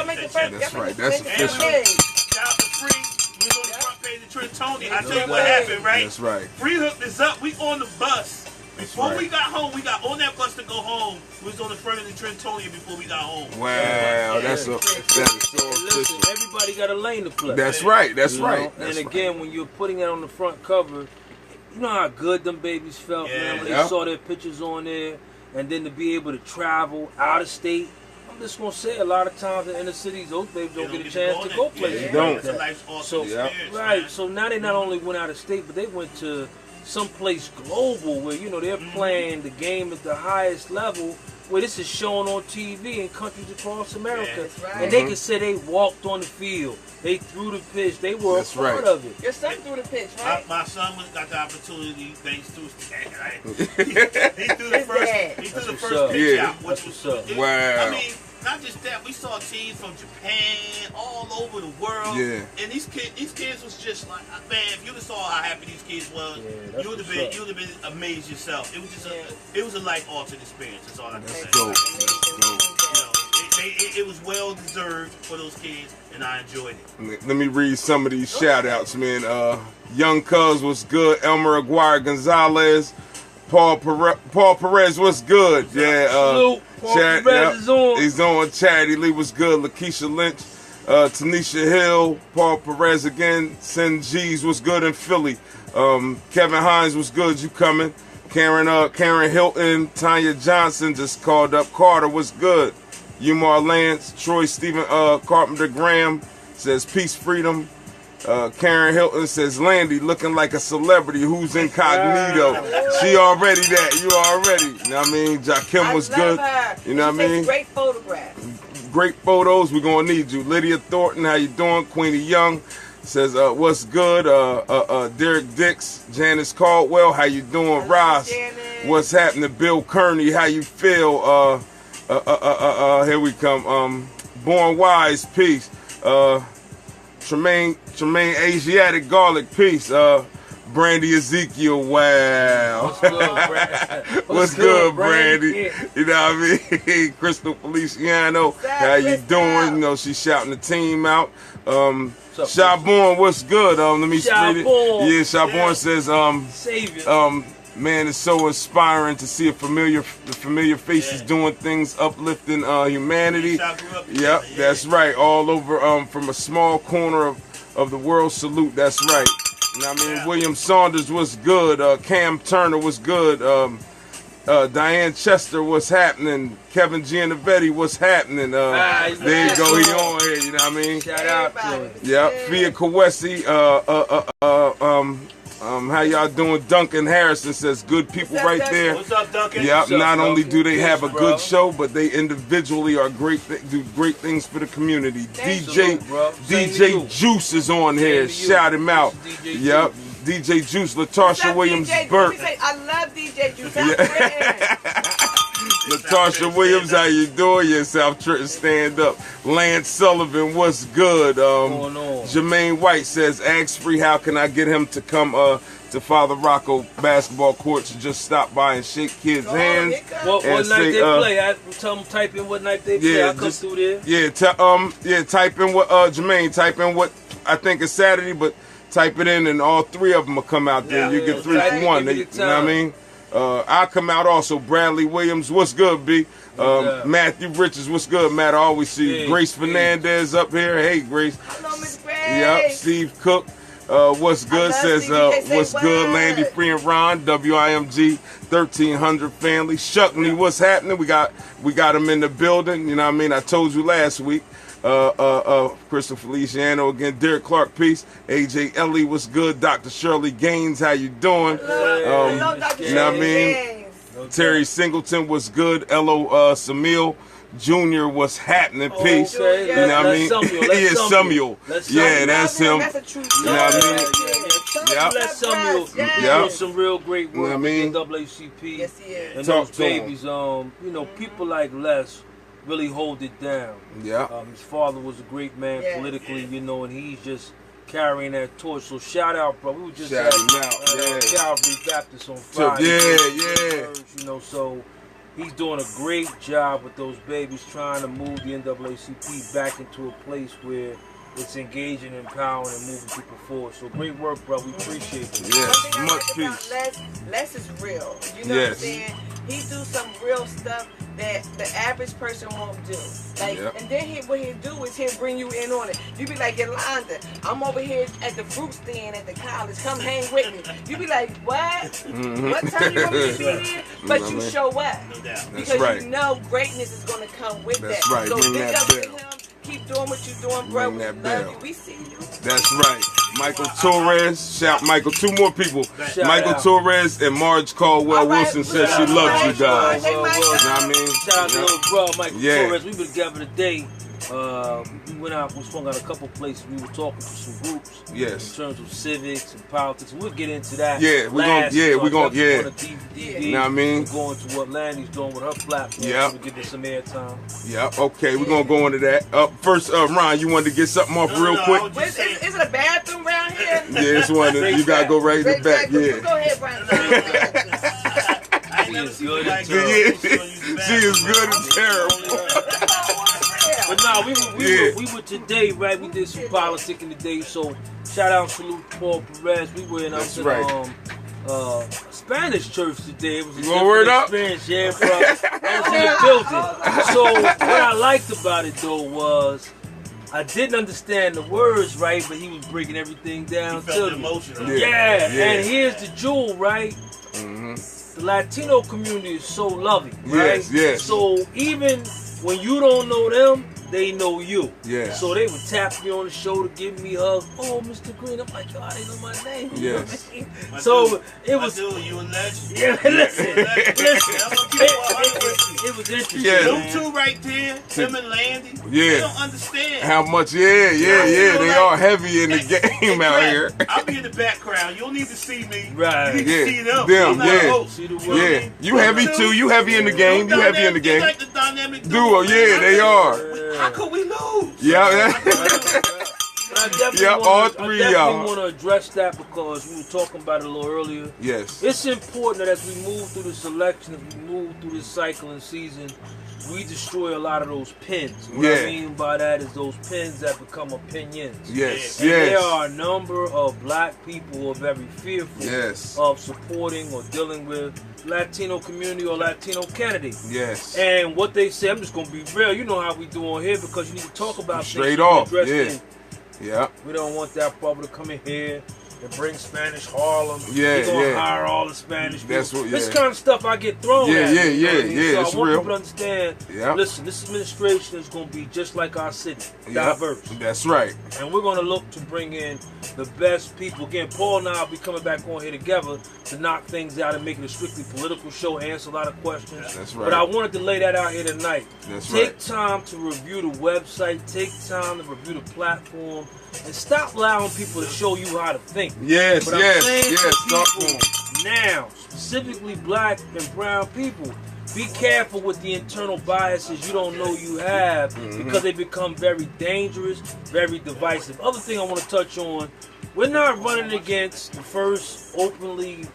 that's right. That's official.
Shout out to Free. We was on the front page of Trent Tony. I tell you what happened, right?
That's right.
Free hooked us up. We on the bus. Before we got home, we got on that bus to go home. We was on the front of the Trentonia before we got home.
Wow, that's so
listen, everybody got a lane to play.
That's right. That's right.
And again, when you're putting it on the front cover, you know how good them babies felt, man, when they saw their pictures on there, and then to be able to travel out of state. I'm just gonna say, a lot of times in inner cities, those babies don't get a chance to go places.
They don't.
It's a life's awesome experience,
so now they not only went out of state, but they went to someplace global where, you know, they're playing the game at the highest level, where this is shown on TV in countries across America.
Right.
And they can say they walked on the field, they threw the pitch, they were a part of it.
Your son threw the pitch, right?
My son got the opportunity thanks to his dad, right? he threw the first pitch out, which was
wow.
I mean, not just that, we saw teams from Japan, all over the world.
Yeah.
And these kids was just like, man, if you'd have saw how happy these kids was, you would have been amazed yourself. It was just it was a life altering experience. That's all I can say.
Dope.
It was well deserved for those kids, and I enjoyed it.
Let me read some of these shout outs, man. Young Cuz was good. Elmer Aguirre Gonzalez. Paul Perez was good. Yeah.
Chad, is on.
He's on. Charity Lee was good. Lakeisha Lynch. Tanisha Hill. Paul Perez again. Sin G's was good in Philly. Kevin Hines was good. You coming. Karen Hilton. Tanya Johnson just called up. Carter was good. Umar Lance. Troy Stephen Carpenter Graham says peace, freedom. Karen Hilton says Landy looking like a celebrity who's incognito. She already that. You already. You know what I mean? Jakim was good.
Her.
You know what I mean?
Great photographs.
Great photos. We're going to need you. Lydia Thornton, how you doing? Queenie Young says, what's good? Derek Dix. Janice Caldwell, how you doing? Ross, what's happening? Bill Kearney, how you feel? Here we come. Born Wise, peace. Tremaine Asiatic Garlic, peace. Brandy Ezekiel, wow.
What's good, Brandy?
What's good, Brandy? Yeah. You know what I mean? Crystal Feliciano, how you doing? You know, she's shouting the team out. Shaborn, what's good? Let me read it. Yeah, Shaborn says,
Savior.
Man, it's so inspiring to see the familiar faces doing things, uplifting humanity. Yep, that's right. All over from a small corner of the world. Salute, that's right. You know what I mean? William Saunders was good. Cam Turner was good. Diane Chester, what's happening? Kevin Giannivetti, what's happening? There you go, he on here, you know what I mean?
Shout out to him.
Yep, Fia Kawesi, how y'all doing? Duncan Harrison says good people right there.
What's up, Duncan?
Yep, not only do they have a good show, but they individually are do great things for the community. DJ Juice is on here. Shout him out. Yep. DJ Juice, Latasha Williams Burke.
I love DJ Juice.
Latasha Williams, how you doing? Yeah, South Trenton stand up. Lance Sullivan, what's good? Jermaine White says, ask free, how can I get him to come to Father Rocco basketball court to just stop by and shake kids' hands?
What night they play? Tell them type in what night they play. I'll come through there.
Yeah, type in what Jermaine, type in what I think is Saturday, but type it in and all three of them will come out there. You get 3 for 1. You know what I mean? I'll come out also. Bradley Williams, what's good, B? Matthew Richards, what's good, Matt? I always see Grace Fernandez up here. Hey, Grace.
Hello, Miss Grace.
Yep, Steve Cook. What's good? Says, what's good? Landy, Free and Ron, WIMG 1300 family. Shuckney, what's happening? We got him in the building. You know what I mean? I told you last week. Crystal Feliciano again. Derek Clark, peace. AJ Ellie, what's good? Dr. Shirley Gaines, how you doing?
Hello, Dr.
You know what I mean? Terry Singleton, what's good? Elo Samil Jr., what's happening? Peace.
Okay.
You know what I mean? Samuel.
Yeah,
that's him.
That's a true.
You know what I mean?
Let Samuel do some real great work.
You know what I mean?
NAACP.
Yes, he is.
And those babies, you know, people like Les really hold it down.
Yeah.
His father was a great man politically, you know, and he's just carrying that torch. So shout out, bro. We were just at Calvary Baptist on Friday. You know, so he's doing a great job with those babies, trying to move the NAACP back into a place where it's engaging, empowering, and moving people forward. So great work, bro. We appreciate it.
Yes, much peace.
Les is real. You know what I'm saying? He do some real stuff that the average person won't do. Like, and then what he'll do is he'll bring you in on it. You be like, Yolanda, I'm over here at the fruit stand at the college. Come hang with me. You be like, what? What time you want me to be here? But you show up. Because you know greatness is going to come with that.
Right.
So big up to him. Keep doing what you're doing, bro. We love you. We see you.
That's right. Michael Torres. Shout Michael. 2 more people. Michael Torres and Marge Caldwell Wilson said she loves you guys. You know what I mean?
Shout out to little bro, Michael Torres. We been together today. We went out, we swung out a couple places. We were talking to some groups.
Yes.
In terms of civics and politics. We'll get into that.
Yeah, we're gonna. You know what I mean?
We're going to what Landy's doing with her platform.
Yeah.
We'll give her some airtime.
Yeah. Okay, we're gonna go into that. First, Ron, you wanted to get something off real quick?
Is it a bathroom around here?
Yeah, it's one. You gotta go right in the back. Yeah.
Go ahead, Ron.
She is good and
She is good and terrible.
But no, we were today, right? We did some politicking today, so shout out, salute to Paul Perez. We were in Spanish church today. It was a different experience, yeah, bro. I was in the building. So what I liked about it though was I didn't understand the words, right? But he was breaking everything down to me. Yeah, and here's the jewel, right? The Latino community is so loving, right?
Yes.
So even when you don't know them, they know you.
Yeah.
So they would tap me on the shoulder, give me hugs. Oh, Mr. Green. I'm like, yo, I didn't know my name.
Yes.
So it was.
You a legend.
Yeah, listen. It was interesting.
Yeah.
Them 2 right there, Tim and Landy.
Yeah.
They don't understand.
How much? Yeah. They are heavy in the game out here.
I'll be in the background. You don't need to see me.
Right.
You need to see them.
See the
world.
Yeah. You heavy too. You heavy in the game. You heavy in the game.
Like the dynamic
Duo. Yeah, they are.
How could we lose?
Yeah.
I definitely want to address that because we were talking about it a little earlier.
Yes.
It's important that as we move through this election, as we move through this cycle and season, we destroy a lot of those pins. What I mean by that is those pins that become opinions.
Yes.
And there are a number of black people who are very fearful of supporting or dealing with Latino community or Latino candidate.
Yes.
And what they say, I'm just going to be real. You know how we do on here because you need to talk about
straight off. Yeah.
We don't want that brother to come in here and bring Spanish Harlem.
Yeah,
We're going to hire all the Spanish people.
That's what,
This kind of stuff I get thrown at me.
Yeah,
So
it's
I want
real.
people to understand, listen, this administration is going to be just like our city, diverse.
That's right.
And we're going to look to bring in the best people. Again, Paul and I will be coming back on here together to knock things out and make it a strictly political show, answer a lot of questions.
That's right.
But I wanted to lay that out here tonight.
That's
Take time to review the website. Take time to review the platform. And stop allowing people to show you how to think.
Yes.
People now, specifically black and brown people, be careful with the internal biases you don't know you have because they become very dangerous, very divisive. Other thing I want to touch on, we're not running against the first openly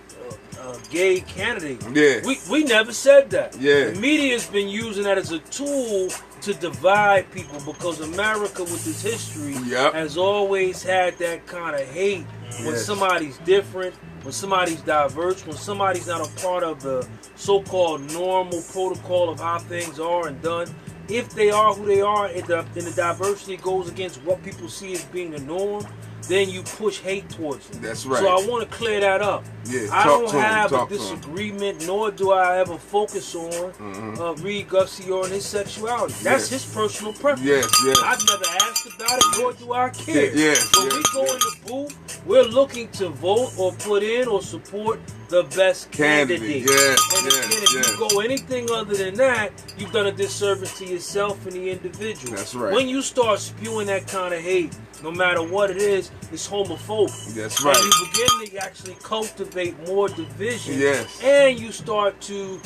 gay candidate.
Yeah.
We never said that.
Yeah.
The media has been using that as a tool to divide people because America with its history has always had that kind of hate when somebody's different, when somebody's diverse, when somebody's not a part of the so-called normal protocol of how things are and done. If they are who they are and the diversity goes against what people see as being the norm, then you push hate towards it.
That's right.
So I want to clear that up.
Yeah,
I don't have a disagreement, nor do I ever focus on Reed Gussior and his sexuality. That's his personal preference.
Yes.
I've never asked about it, nor do I care.
Yes.
When we go in the booth, we're looking to vote or put in or support the best candidate.
Yes.
And again, if you go anything other than that, you've done a disservice to yourself and the individual.
That's right.
When you start spewing that kind of hate, no matter what it is, it's homophobic.
That's right.
And you begin to actually cultivate more division.
Yes.
And you start to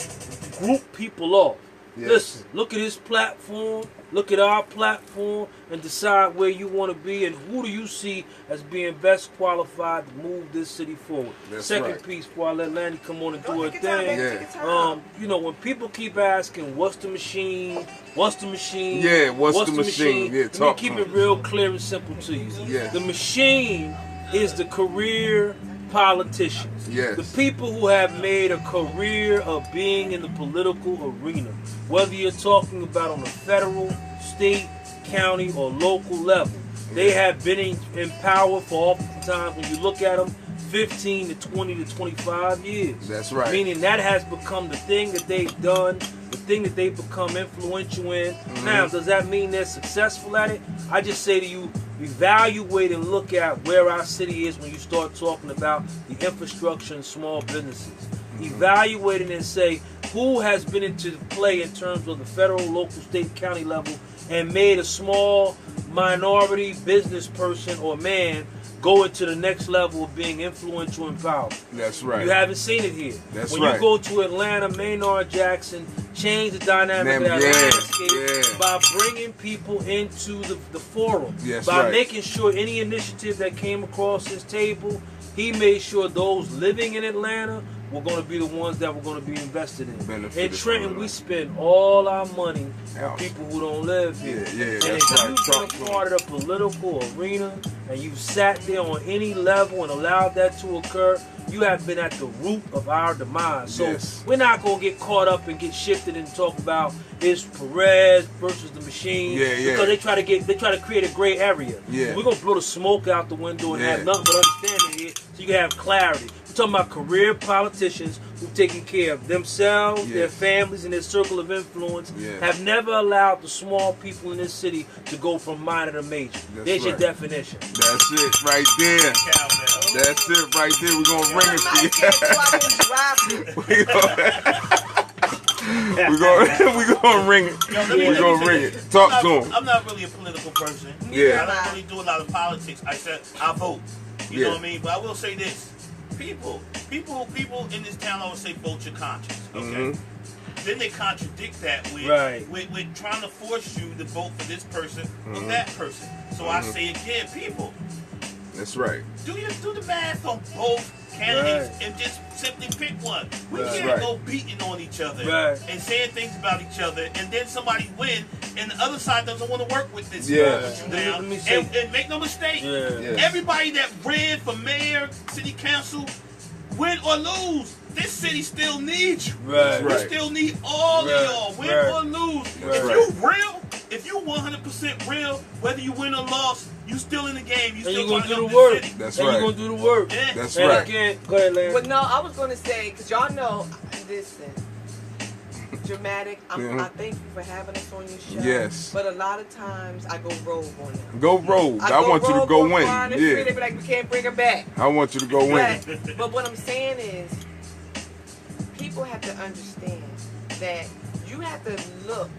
group people off.
Yes.
Listen, look at his platform, look at our platform, and decide where you want to be and who do you see as being best qualified to move this city forward.
That's
Second
right.
piece before I let Landy come on and do her thing. You know, when people keep asking, what's the machine? What's the machine?
Yeah, what's the machine? Yeah,
Let me keep it real clear and simple to you.
Yes.
The machine is the career politicians.
Yes.
The people who have made a career of being in the political arena. Whether you're talking about on the federal, state, county, or local level. They have been in power for oftentimes, when you look at them, 15 to 20 to 25 years.
That's right.
Meaning that has become the thing that they've done, the thing that they've become influential in. Now, does that mean they're successful at it? I just say to you, evaluate and look at where our city is when you start talking about the infrastructure and small businesses. Evaluate it and say who has been into play in terms of the federal, local, state, county level and made a small minority business person or man go into the next level of being influential and powerful.
That's right.
You haven't seen it here.
That's
when
right.
You go to Atlanta, Maynard Jackson changed the dynamic of that landscape by bringing people into the forum. By making sure any initiative that came across his table, he made sure those living in Atlanta were going to be the ones that were going to be invested in. In Trenton, we spend all our money on people who don't live here. And if you've been a part of the political arena and you've sat there on any level and allowed that to occur, you have been at the root of our demise. So we're not going to get caught up and get shifted and talk about is Perez versus the machine because they try to create a gray area. We're going to blow the smoke out the window and have nothing but understanding here so you can have clarity. We're talking about career politicians who've taken care of themselves, their families, and their circle of influence, have never allowed the small people in this city to go from minor to major. There's your definition.
That's it right there. That's it right there. We're going to ring it for you. We're going to ring it. We're going to ring it. Talk to him.
I'm not really a political person. I don't really do a lot of politics. I vote. You know what I mean? But I will say this. People in this town always say vote your conscience. Okay. Then they contradict that with trying to force you to vote for this person or that person. So I say again, people.
That's right.
Do the math on both candidates and just simply pick one. We can't go beating on each other and saying things about each other, and then somebody win, and the other side doesn't want to work with this. And make no mistake, everybody that ran for mayor, city council, win or lose, this city still needs you. We still need all of y'all, win or lose. If you 100% real, whether you win or lost, you still in the game. You still
gonna do the work.
That's
right. You're gonna do the work.
That's right.
Again, go ahead, Landy.
But no, I was gonna say, cause y'all know, listen, dramatic. I thank you for having us on your show.
Yes.
But a lot of times I go rogue on them.
Go rogue. I want you to go win.
They be like, we can't bring her back.
I want you to go win.
But what I'm saying is, people have to understand that you have to look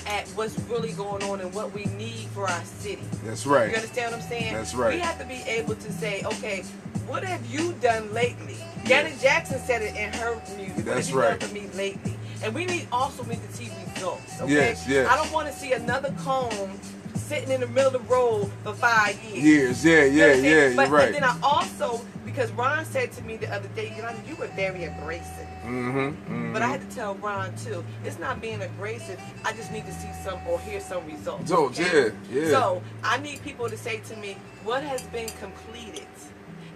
at what's really going on and what we need for our city.
That's right.
You understand what I'm saying?
That's right.
We have to be able to say, okay, what have you done lately? Janet Jackson said it in her music. What have you done for me lately? And we need to see results. Okay? I don't want to see another cone sitting in the middle of the road for 5 years.
But you're right.
And then I also, because Ron said to me the other day, Yolanda, you were very abrasive. But I had to tell Ron too, it's not being abrasive. I just need to see some or hear some results.
Okay?
So I need people to say to me, what has been completed?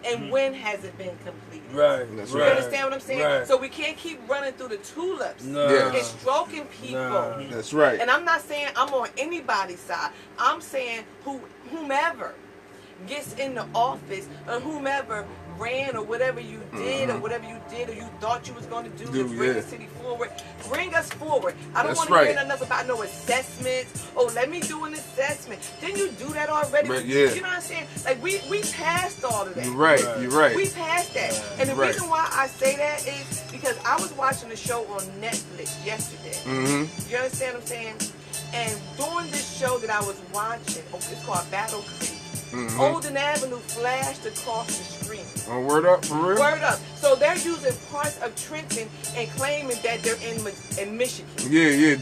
And when has it been completed?
That's
You understand what I'm saying? So we can't keep running through the tulips and stroking people.
That's right.
And I'm not saying I'm on anybody's side. I'm saying whomever gets in the office or whomever ran or whatever you did or you thought you was going to do to bring the city forward, bring us forward. I don't want to hear nothing about no assessments. Oh, let me do an assessment. Didn't you do that already? You know what I'm saying? Like we passed all of that.
You're right.
We passed that. And the reason why I say that is because I was watching a show on Netflix yesterday. You understand what I'm saying? And during this show that I was watching, it's called Battle Creek. Olden Avenue flashed across the street.
Oh, word up, for real?
Word up. So they're using parts of Trenton and claiming that they're in Michigan.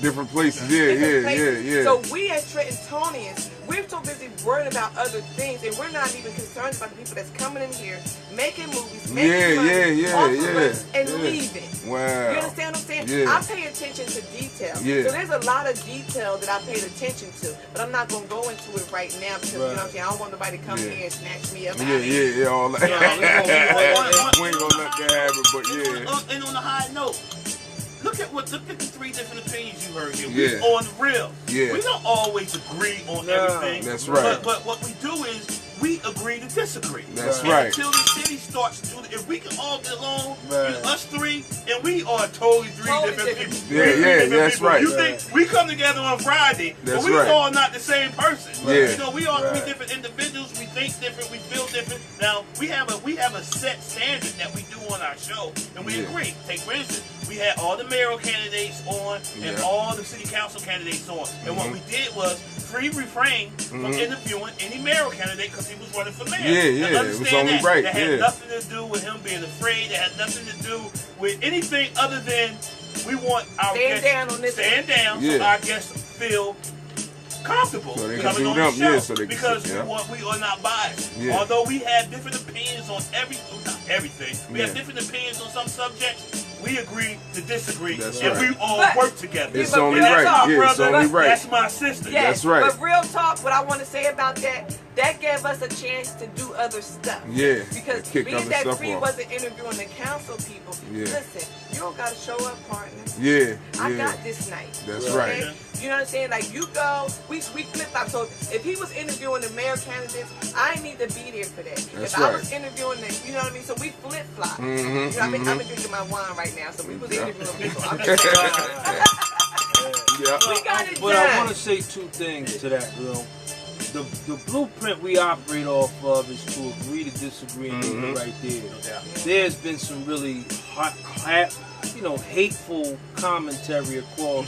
Different places. Yeah.
So we as Trentonians, we're so busy worrying about other things, and we're not even concerned about the people that's coming in here, making movies, making money, offering us, and leaving.
Wow.
You understand what I'm saying? I pay attention to detail. So there's a lot of detail that I paid attention to, but I'm not going to go into it right now because, you know what I'm saying, I don't want nobody to come here and snatch me up.
All that. We ain't going to let that happen, but
And on a high note, look at the 3 different opinions you heard here. We on the real. We don't always agree on everything.
That's right.
But what we do is we agree to disagree.
That's
and
right.
Until the city starts to, if we can all get along, us three, and we are totally three different people.
Yeah, that's right.
You think we come together on Friday, but we all not the same person.
Yeah.
You know, we are three different individuals. We think different. We feel different. Now we have a set standard that we do on our show, and we agree. Take for instance, we had all the mayoral candidates on and all the city council candidates on, and what we did was free refrain from interviewing any mayoral candidate because he was running for mayor.
Yeah, it was only right.
That had nothing to do with him being afraid. That had nothing to do with anything other than we want our guests stand down so our guests feel comfortable coming on the show because we are not biased. Although we have different opinions on everything, we have different opinions on some subjects. We agree to disagree, and we all work together.
It's only right.
It's
only right.
That's my sister.
Yes,
that's right.
But real talk, what I want to say about that gave us a chance to do other stuff.
Yeah.
Because being that Free wasn't interviewing the council people. Listen, you don't got to show up, partner. I got this night.
That's right.
You know what I'm saying? Like, you go, we flip-flop. So if he was interviewing the mayor candidates, I need to be there for that.
That's
if I was interviewing the, you know what I mean? So we flip-flop. You know what I mean? I'm drinking my wine right now, so we was interviewing people. I'm just saying. We got it done.
But I want to say two things to that, Bill. The blueprint we operate off of is to agree to disagree and leave it right there. There's been some really hateful commentary across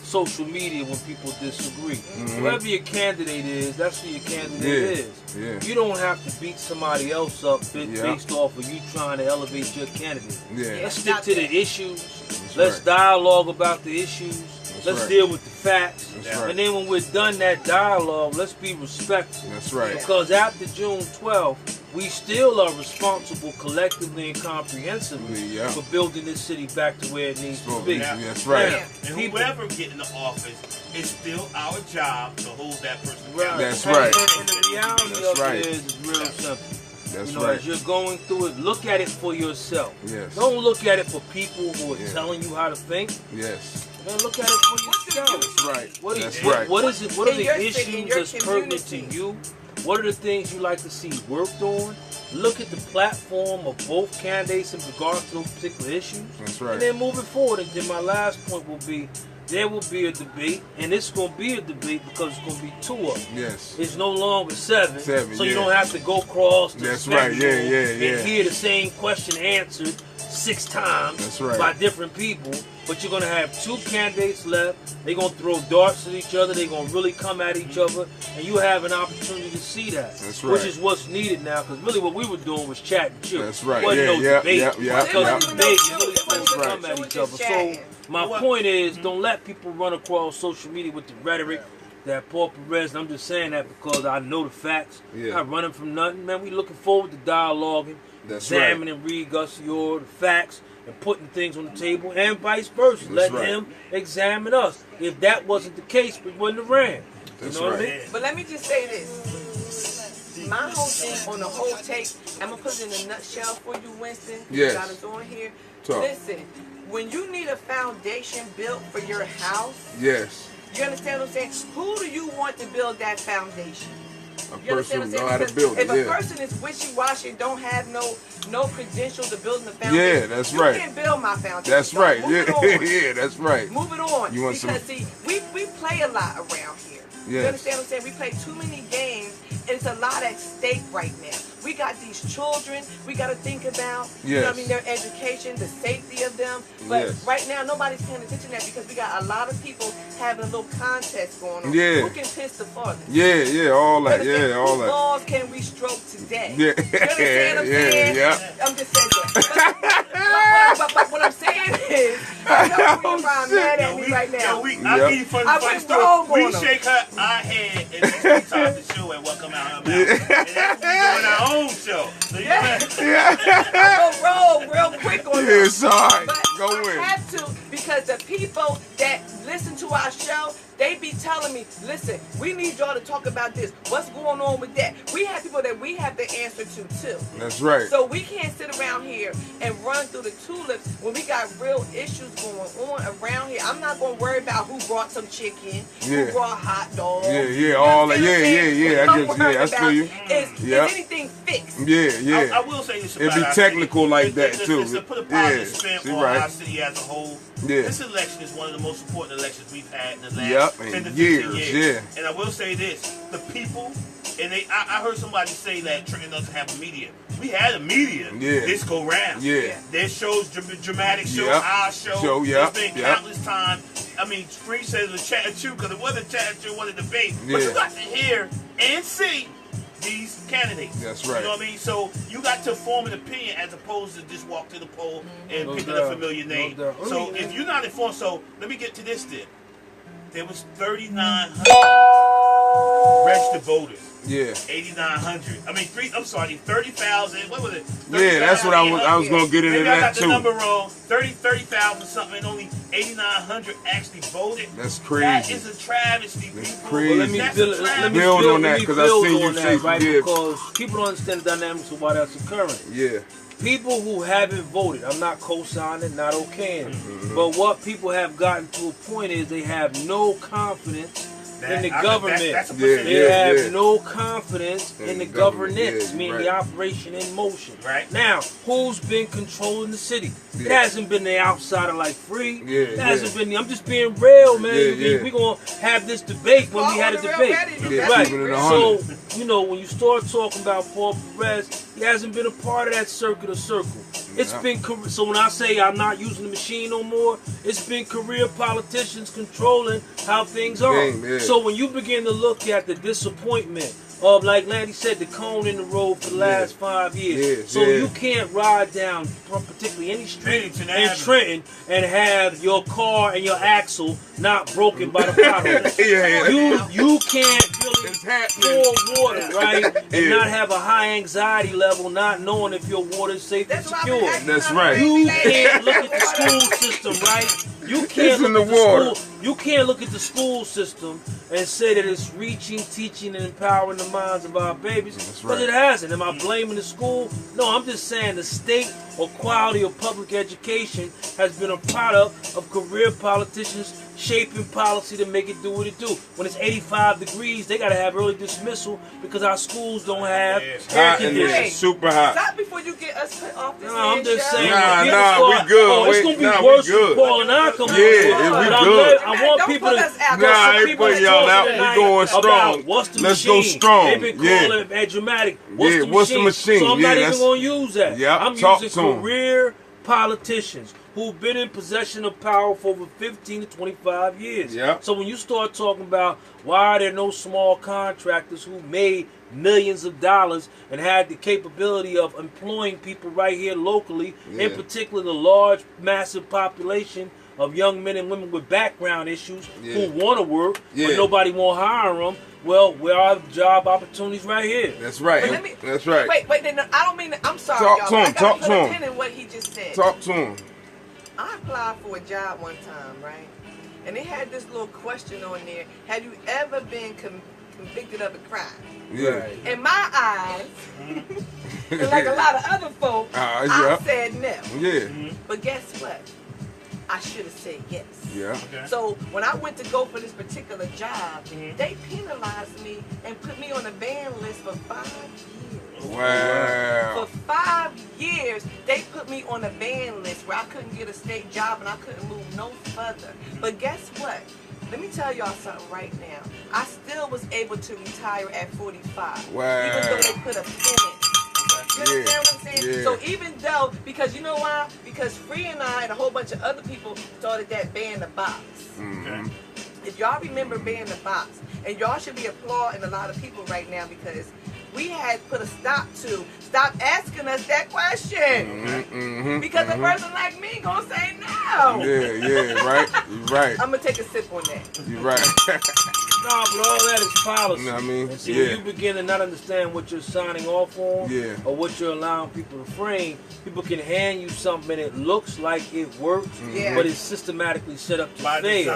social media when people disagree. Whoever your candidate is, that's who your candidate is. You don't have to beat somebody else up based off of you trying to elevate your candidate. Let's stick to the issues. Let's dialogue about the issues. Let's deal with the facts. And then when we're done that dialogue, let's be respectful.
That's right.
Because after June 12th, we still are responsible collectively and comprehensively for building this city back to where it needs to be.
That's right.
And whoever get in the office, it's still our job to hold that person accountable.
That's right.
And the reality of it is real simple.
That's right.
As you're going through it, look at it for yourself.
Yes.
Don't look at it for people who are telling you how to think.
Yes.
Then look at it for yourself.
That's right.
What is it? What are the issues that's pertinent to you? What are the things you like to see worked on? Look at the platform of both candidates in regards to those particular issues.
That's right.
And then moving forward, and then my last point will be, there will be a debate, and it's going to be a debate because it's going to be two of them.
Yes.
It's no longer seven so you don't have to go across the spectrum and hear the same question answered 6 times by different people. But you're going to have 2 candidates left. They're going to throw darts at each other. They're going to really come at each other. And you have an opportunity to see that.
That's right.
Which is what's needed now. Because really what we were doing was chat and chill.
That's right.
Wasn't no debate.
Because
debate, you really supposed to come at each other. So my point is, don't let people run across social media with the rhetoric that Paul Perez, and I'm just saying that because I know the facts. Not running from nothing, man. We looking forward to dialoguing, examining Reed Gussior, the facts, and putting things on the table, and vice versa. Let him examine us. If that wasn't the case, we wouldn't have ran. You know what I mean?
But let me just say this. My whole thing on the whole take, I'm going to put it in a nutshell for you, Winston.
Yes.
Got us on here. Listen, when you need a foundation built for your house, you understand what I'm saying? Who do you want to build that foundation?
A person who know how to build it.
If a person is wishy-washy and don't have no credentials to building the foundation,
that's right.
You can't build my foundation.
That's right. That's right.
Move it on.
You want
because see, we play a lot around here. You understand what I'm saying? We play too many games, and it's a lot at stake right now. We got these children we got to think about, you know what I mean, their education, the safety of them. But right now, nobody's paying attention to that because we got a lot of people having a little contest going on. Who can piss the farthest?
All that. All that.
Whose balls can we stroke today?
You
understand what I'm saying? I'm just saying that. But what I'm saying is, I know you're mad at me right now.
I'll give you funny story. We shake our head and we time the show and what come out her mouth. And that's we doing our own show. So
I'm gonna roll real quick on this.
It's all right.
But
Go in.
I have to because the people that listen to our show, they be telling me, listen, we need y'all to talk about this. What's going on with that? We have people that we have to answer to too.
That's right.
So we can't sit around here and run through the tulips when we got real issues going on around here. I'm not going to worry about who brought some chicken, who brought hot dogs.
All that. I feel you.
Is anything fixed?
I will say this about
it'd be technical like that too.
To put a positive spin on our city as a whole. This election is one of the most important elections we've had in the last 10 to 15 years. And I will say this, the people, and I heard somebody say that Trenton doesn't have a media. We had a media this go round. Their shows, dramatic shows, our show. There's been countless times. I mean, Free says it was chat and chew because it wasn't chat and chew, it wasn't a debate. But you got to hear and see these candidates.
That's right.
You know what I mean? So you got to form an opinion as opposed to just walk to the poll and pick a familiar name. So if you're not informed, so let me get to this then. There was 3,900 registered voters. 8,900. I mean, 30,000. What was it?
That's what I was going to get into
maybe
that
I got
too.
the number wrong. 30,000 something, and only 8,900 actually voted.
That's crazy.
That is a travesty, people.
That's crazy.
Let me build on that because I seen you say right, because people don't understand the dynamics of why that's occurring. People who haven't voted, I'm not co-signing, not okaying, but what people have gotten to a point is they have no confidence in the government. They have no confidence in the governance, meaning the operation in motion. Now, who's been controlling the city? It hasn't been the outsider like Free. It hasn't been. I'm just being real, man. We're going to have this debate when we had a debate. So, you know, when you start talking about Paul Perez, he hasn't been a part of that circuit or circle. It's been, so when I say I'm not using the machine no more, it's been career politicians controlling how things are. So when you begin to look at the disappointment of, like Landy said, the cone in the road for the last 5 years. So you can't ride down particularly any street in Trenton and have your car and your axle not broken by the potholes. You can't really pour water, right? And not have a high anxiety level, not knowing if your water is safe and secure.
That's right.
You can't look at the school system, right? You can't look at the school system and say that it's reaching, teaching, and empowering the minds of our babies, because it hasn't. Am I blaming the school? No, I'm just saying the state or quality of public education has been a product of career politicians shaping policy to make it do what it do. When it's 85 degrees, they got to have early dismissal because our schools don't have air conditioning.
Super hot.
Stop before you get us put off this.
No, I'm just saying.
We good.
It's going to be worse when Paul and I come on.
We good.
I want people to.
I ain't putting y'all out. We going strong. Let's go strong.
They've been calling it dramatic. What's the machine? So I'm not even going to use that. I'm using career politicians who've been in possession of power for over 15 to 25 years. So when you start talking about why are there no small contractors who made millions of dollars and had the capability of employing people right here locally, in particular the large, massive population of young men and women with background issues who want to work, but nobody won't hire them. Well, where are the job opportunities right here?
That's right. That's right.
Wait, I don't mean, I'm sorry,
y'all. Talk to him.
In what he just said.
Talk to him.
I applied for a job one time, right? And it had this little question on there. Have you ever been convicted of a crime? In my eyes, and like a lot of other folks, I said no. But guess what? I should have said yes. So when I went to go for this particular job, they penalized me and put me on a ban list for 5 years.
Wow.
For 5 years, they put me on a ban list where I couldn't get a state job and I couldn't move no further. But guess what? Let me tell y'all something right now. I still was able to retire at 45.
Wow.
Even though they put a pin in it. You understand what I'm saying? So even though, because you know why? Because Free and I and a whole bunch of other people started that Ban the Box. If y'all remember Ban the Box, and y'all should be applauding a lot of people right now because we had put a stop asking us that question. Because a person like me gonna say no.
Right. You're right.
I'm gonna take a sip on that.
You're right.
No, but all that is policy.
You know what I mean?
And see, when you begin to not understand what you're signing off on or what you're allowing people to frame, people can hand you something and it looks like it works, but it's systematically set up to fail.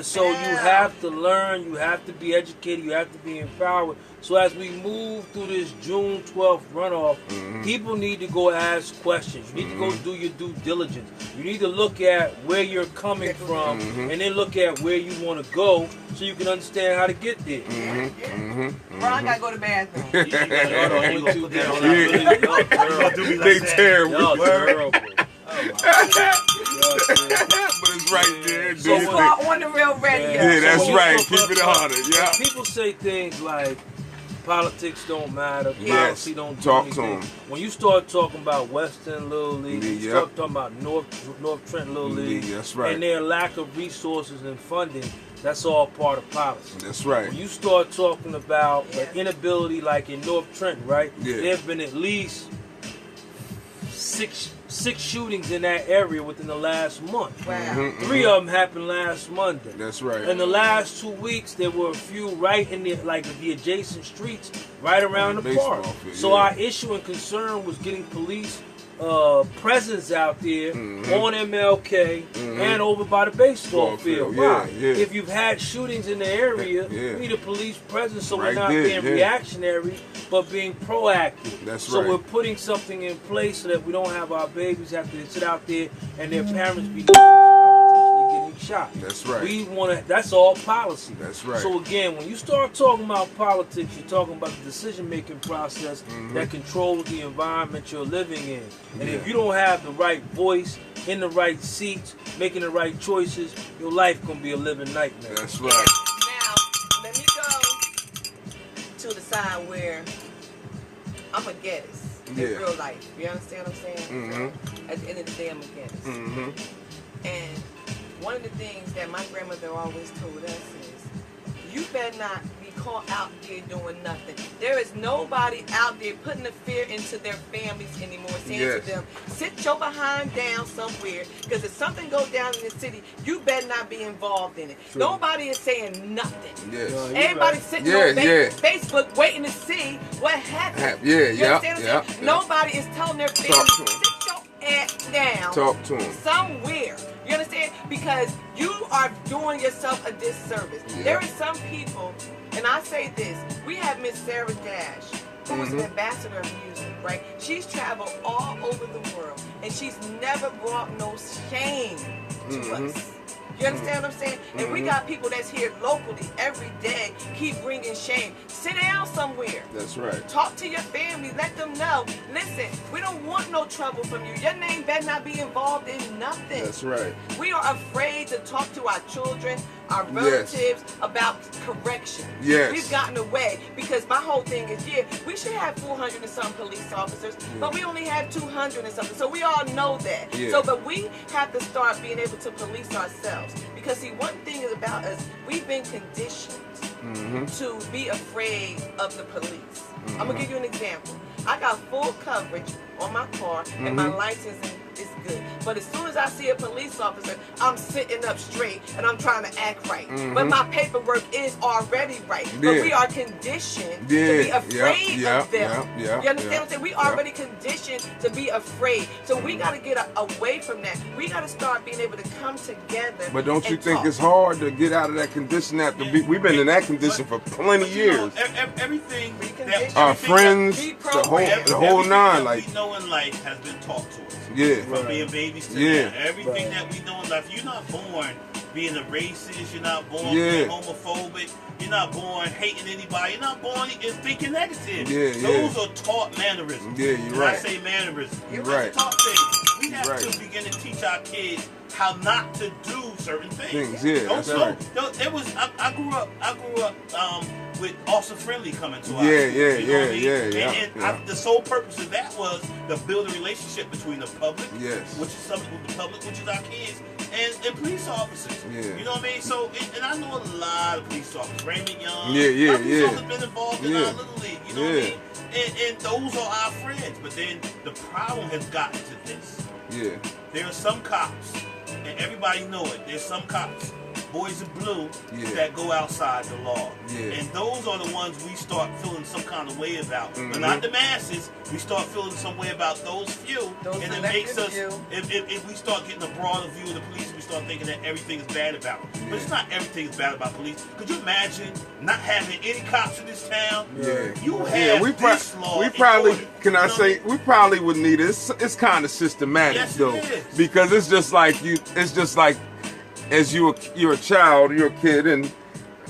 So you have to learn, you have to be educated, you have to be empowered. So as we move through this June 12th runoff, people need to go ask questions. You need to go do your due diligence. You need to look at where you're coming from and then look at where you want to go so you can understand how to get there.
Bro, I gotta go to the bathroom.
They terrible.
Y'all terrible.
But it's right there.
So you are on the real radio.
Yeah, that's right. Keep it 100. Yeah.
People say things like politics don't matter, policy don't do
Talk
anything.
to them.
When you start talking about Western Little League, you start talking about North Trent Little League,
that's right.
and their lack of resources and funding, that's all part of policy.
That's right.
When you start talking about the inability, like in North Trent, right? There have been at least six shootings in that area within the last month.
Wow.
3 of them happened last Monday.
That's right.
In the last 2 weeks, there were a few right in the adjacent streets, right around the park. So our issue and concern was getting police presence out there on MLK and over by the baseball field. If you've had shootings in the area, we need a police presence so we're not being reactionary, but being proactive.
That's
so we're putting something in place so that we don't have our babies have to sit out there and their parents be getting shot.
That's right.
We want to. That's all policy.
That's right.
So again, when you start talking about politics, you're talking about the decision-making process that controls the environment you're living in. And if you don't have the right voice in the right seats, making the right choices, your life gonna be a living nightmare.
That's right.
Now, let me go to the side where I'm a Geddes in real life. You understand what I'm saying? So, at the end of the day, I'm a Geddes. And one of the things that my grandmother always told us is, you better not be caught out there doing nothing. There is nobody out there putting the fear into their families anymore, saying to them, sit your behind down somewhere, because if something goes down in the city, you better not be involved in it. Nobody is saying nothing. Everybody's sitting on Facebook waiting to see what happens. Nobody is telling their family, sit your ass down.
Talk to them.
Somewhere. You understand? Because you are doing yourself a disservice. There are some people, and I say this, we have Miss Sarah Dash, who is an ambassador of music, right? She's traveled all over the world, and she's never brought no shame to us. You understand what I'm saying? And we got people that's here locally every day, keep bringing shame. Sit down somewhere.
That's right.
Talk to your family. Let them know. Listen, we don't want no trouble from you. Your name better not be involved in nothing.
That's right.
We are afraid to talk to our children, our relatives about correction. We've gotten away because my whole thing is, we should have 400 and some police officers, but we only have 200 and something. So we all know that. So, but we have to start being able to police ourselves. Because see, one thing is about us, we've been conditioned to be afraid of the police. I'm gonna give you an example. I got full coverage on my car and my license is good. But as soon as I see a police officer, I'm sitting up straight and I'm trying to act right. But my paperwork is already right. But we are conditioned to be afraid of them. You understand what I'm saying? We already conditioned to be afraid. So we got to get away from that. We got to start being able to come together.
But don't you think it's hard to get out of that condition after we've been in that condition for plenty of years?
Everything
our friends, the whole nine, like
we know in life has been taught to us. From being babies to now. Everything that we know in life, you're not born being a racist, you're not born being homophobic, you're not born hating anybody, you're not born thinking negative. Those are taught mannerisms.
You're right.
I say mannerisms.
You're right.
Taught things. We have to begin to teach our kids how not to do certain things.
That's right.
I grew up with Officer Friendly coming to our
And
the sole purpose of that was to build a relationship between the public, which is our kids, and police officers. You know what I mean? So, and I know a lot of police officers. Raymond Young. Police officers been involved in our little league. You know what I mean? And those are our friends. But then the problem has gotten to this. There are some cops, and everybody know it. There's some cops boys in blue that go outside the law. And those are the ones we start feeling some kind of way about. But not the masses. We start feeling some way about those few. And it makes us, if we start getting a broader view of the police, we start thinking that everything is bad about them. But it's not everything is bad about police. Could you imagine not having any cops in this town? You have this law.
We probably, can I say, we probably would need it. It's kind of systematic though. Because it's just like as you're a child, you're a kid, and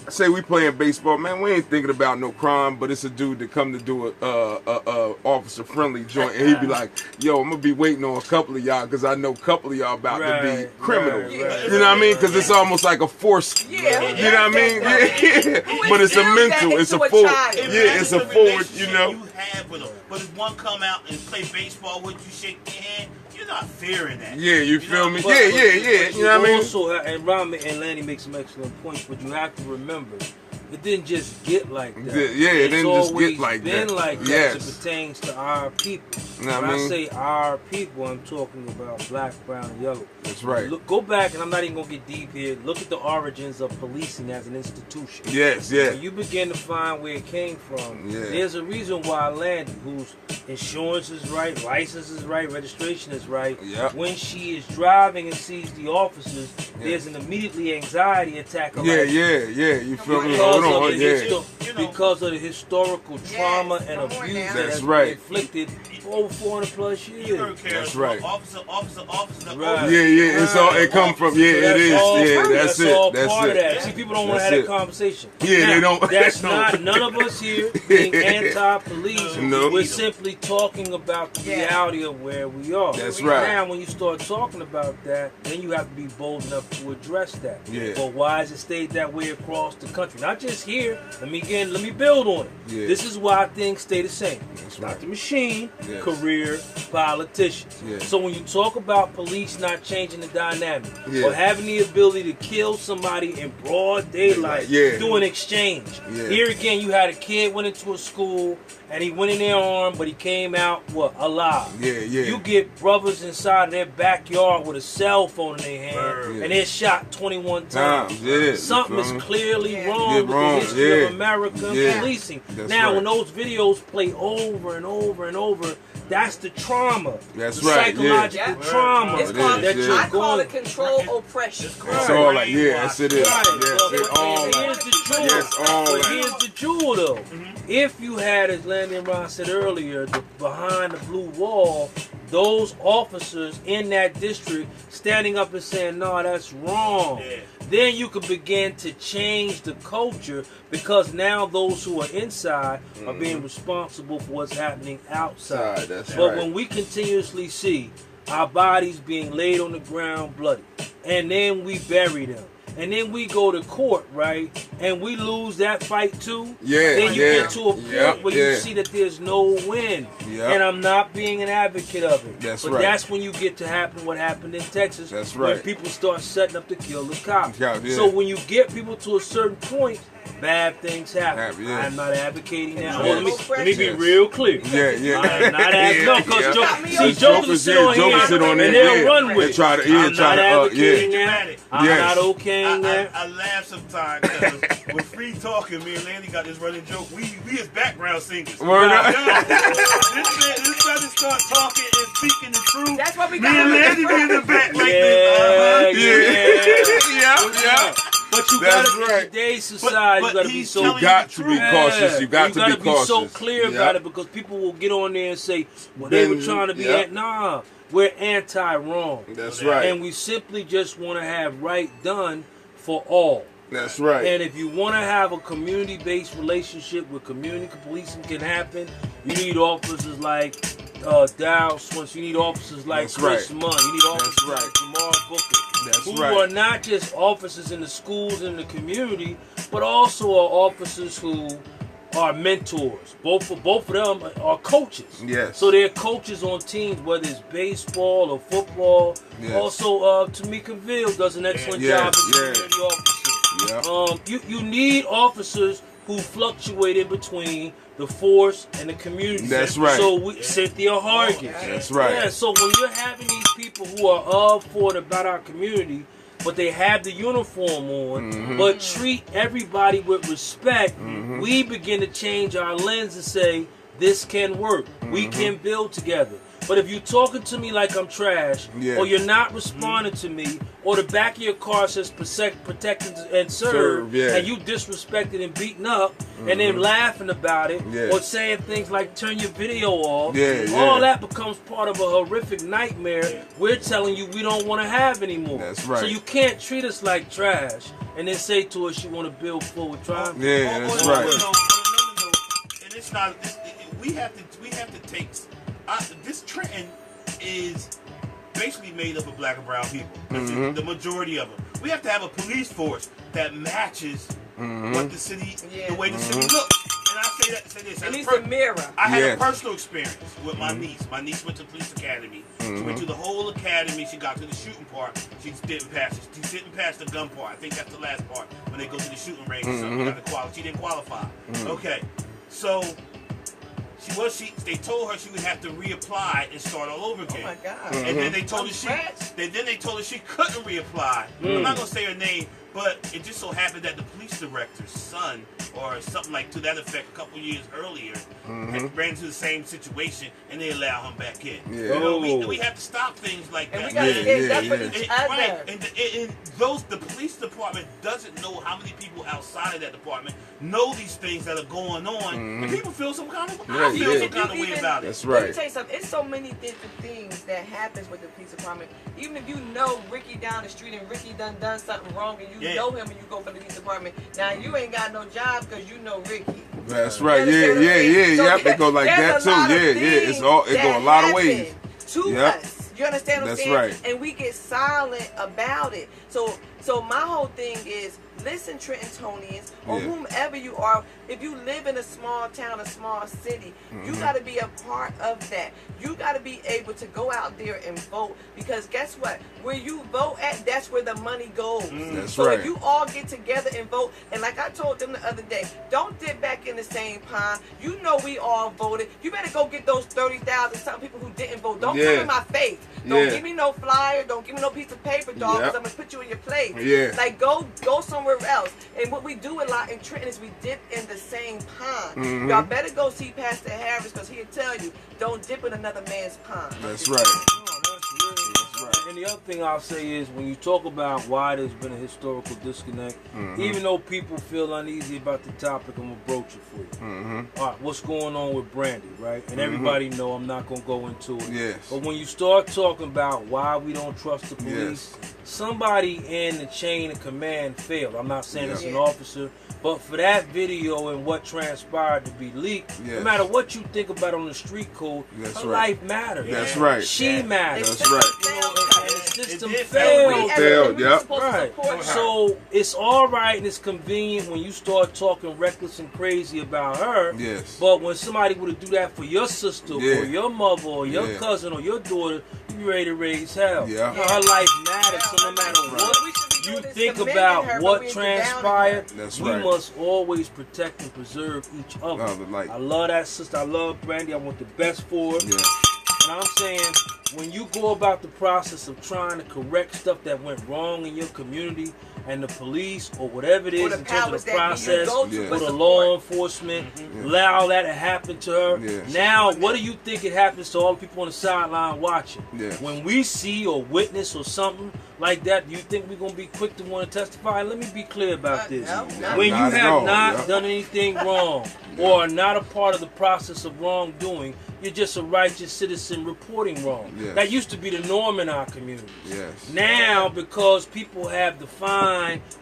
say we playing baseball, man, we ain't thinking about no crime, but it's a dude that come to do a officer friendly joint, and he'd be like, yo, I'm gonna be waiting on a couple of y'all because I know a couple of y'all about to be criminal. You know what I mean? Because it's almost like a force. You know what I mean? But it's a mental, it's a forward. It's a forward. You know.
You have with them, but if one come out and play baseball with you, shake your hand. You're not fearing that.
You feel me? You know what I mean?
Also, and Ron and Landy make some excellent points, but you have to remember, it didn't just get like that.
It didn't just get like that.
It's always been like that as it pertains to our people.
You know
when
I mean?
say our people, I'm talking about black, brown, and yellow.
That's right.
Go back, and I'm not even going to get deep here. Look at the origins of policing as an institution.
When
you begin to find where it came from, there's a reason why Landy, whose insurance is right, license is right, registration is right, when she is driving and sees the officers, there's an immediately anxiety attack.
You feel me?
Because of the historical trauma and abuse that has been inflicted for over 400 plus years.
That's right. Officer.
It's all, it come from, it is. That's it.
That's part of that. See, people don't want to have that conversation.
They don't.
That's not, none of us here being anti-police. We're simply talking about the reality of where we are.
That's right.
Now, when you start talking about that, then you have to be bold enough to address that. But why has it stayed that way across the country? Not just here. Let me build on it. This is why things stay the same. Not the machine, career politicians. So when you talk about police not changing the dynamic or having the ability to kill somebody in broad daylight through an exchange. Here again, you had a kid went into a school and he went in there armed, but he came out alive. You get brothers inside of their backyard with a cell phone in their hand and they're shot 21 times. Something is clearly wrong with the history of American policing. Now, when those videos play over and over and over, that's the trauma.
That's
the psychological trauma.
It's called, I call it control oppression.
It's all like, yes, it is.
Here's the jewel, though. If you had, as Landy and Ron said earlier, behind the blue wall, those officers in that district standing up and saying, no, that's wrong. Then you could begin to change the culture because now those who are inside are being responsible for what's happening outside. But when we continuously see our bodies being laid on the ground bloody, and then we bury them, and then we go to court, right, and we lose that fight too, then you get to a point where you see that there's no win. And I'm not being an advocate of it. That's when you get to happen what happened in Texas, when people start setting up to kill the cops. So when you get people to a certain point, bad things happen. I'm not advocating that. Let me be real clear. I'm not advocating. See, jokers sit on here and they'll run with it. I'm not advocating that. I'm not okaying that.
I laugh sometimes because with free talking, me and Landy got this running joke. We as background singers. This brother start talking and speaking the truth.
That's what we
got. Me and Landy be in the back like
this. But you gotta, in today's society, you gotta be so.
You got to be cautious. You got to be cautious.
Be so clear about it because people will get on there and say, "Well, they were trying to be nah." We're anti-wrong.
That's right.
And we simply just want to have right done for all.
That's right.
And if you want to have a community-based relationship where community policing can happen, you need officers like Dow Swinson. You need officers like Chris Munn. You need officers like Jamal Booker. Who are not just officers in the schools and the community, but also are officers who are mentors. Both of them are coaches. So they're coaches on teams, whether it's baseball or football. Also, Tamika Ville does an excellent job as community officer. You need officers who fluctuate in between the force and the community.
That's right.
So Cynthia Hargis.
That's right.
So when you're having these people who are all for it about our community, but they have the uniform on, but treat everybody with respect, we begin to change our lens and say, this can work. We can build together. But if you're talking to me like I'm trash, or you're not responding to me, or the back of your car says protect and serve, and you disrespected and beaten up, and then laughing about it, or saying things like turn your video off, all that becomes part of a horrific nightmare we're telling you we don't want to have anymore.
That's right.
So you can't treat us like trash and then say to us you want to build forward tribe.
Yeah, that's right.
No. And it's not. We have to take. This trend is basically made up of black and brown people. The majority of them. We have to have a police force that matches what the city, the way the city looks. And I say this.
It needs a mirror.
I had a personal experience with my niece. My niece went to the police academy. She went through the whole academy. She got to the shooting part. She didn't pass it. She didn't pass the gun part. I think that's the last part when they go to the shooting range. She didn't qualify. Okay, so. They told her she would have to reapply and start all over again.
Oh my God!
And then they told her she couldn't reapply. I'm not gonna say her name, but it just so happened that the police director's son, or something like to that effect, a couple years earlier, had ran into the same situation, and they allowed him back in. You know, we have to stop things like that.
And we got to stand up for each other.
Right. And the police department doesn't know how many people outside of that department know these things that are going on, and people feel some kind of way about it.
That's right.
Let me tell you something. It's so many different things that happens with the police department. Even if you know Ricky down the street and Ricky done something wrong, and you know him and you go for the police department, now you ain't got no job because you know Ricky.
That's right. Yep. It goes like that too. It go a lot of ways.
To us. You understand what I'm saying?
That's right.
And we get silent about it. So my whole thing is, listen, Trentonians, or whomever you are, if you live in a small town, a small city, you got to be a part of that. You got to be able to go out there and vote, because guess what? Where you vote at, that's where the money goes.
That's
so
right.
if you all get together and vote, and like I told them the other day, don't dip back in the same pond. You know we all voted. You better go get those 30,000 something people who didn't vote. Don't come in my face. Don't give me no flyer. Don't give me no piece of paper, dog, because I'm going to put you in your place. Like, go somewhere else. And what we do a lot in Trenton is we dip in the same pond. Y'all better go see Pastor Harris, because he'll tell you, don't dip in another man's pond.
That's right.
That's right. And the other thing I'll say is, when you talk about why there's been a historical disconnect, even though people feel uneasy about the topic, I'm going to broach it for you. All right, what's going on with Brandy, right? And everybody know I'm not going to go into it.
Yes.
But when you start talking about why we don't trust the police, somebody in the chain of command failed. I'm not saying it's an officer, but for that video and what transpired to be leaked, no matter what you think about on the street code, her life matters.
That's right.
She matters.
That's right.
You know, and the system failed. Right. So it's all right and it's convenient when you start talking reckless and crazy about her.
Yes.
But when somebody would do that for your sister or your mother or your cousin or your daughter, you be ready to raise hell.
Yeah.
Her life matters. So no matter what you think about what transpired, we must always protect and preserve each other. I love that sister. I love Brandy. I want the best for her. And I'm saying, when you go about the process of trying to correct stuff that went wrong in your community, and the police or whatever it is in terms of the process, or the law enforcement, allow that to happen to her. Now, what do you think it happens to all the people on the sideline watching? When we see or witness or something like that, do you think we're going to be quick to want to testify? Let me be clear about this. When you have not done anything wrong or are not a part of the process of wrongdoing, you're just a righteous citizen reporting wrong. That used to be the norm in our communities. Now, because people have defined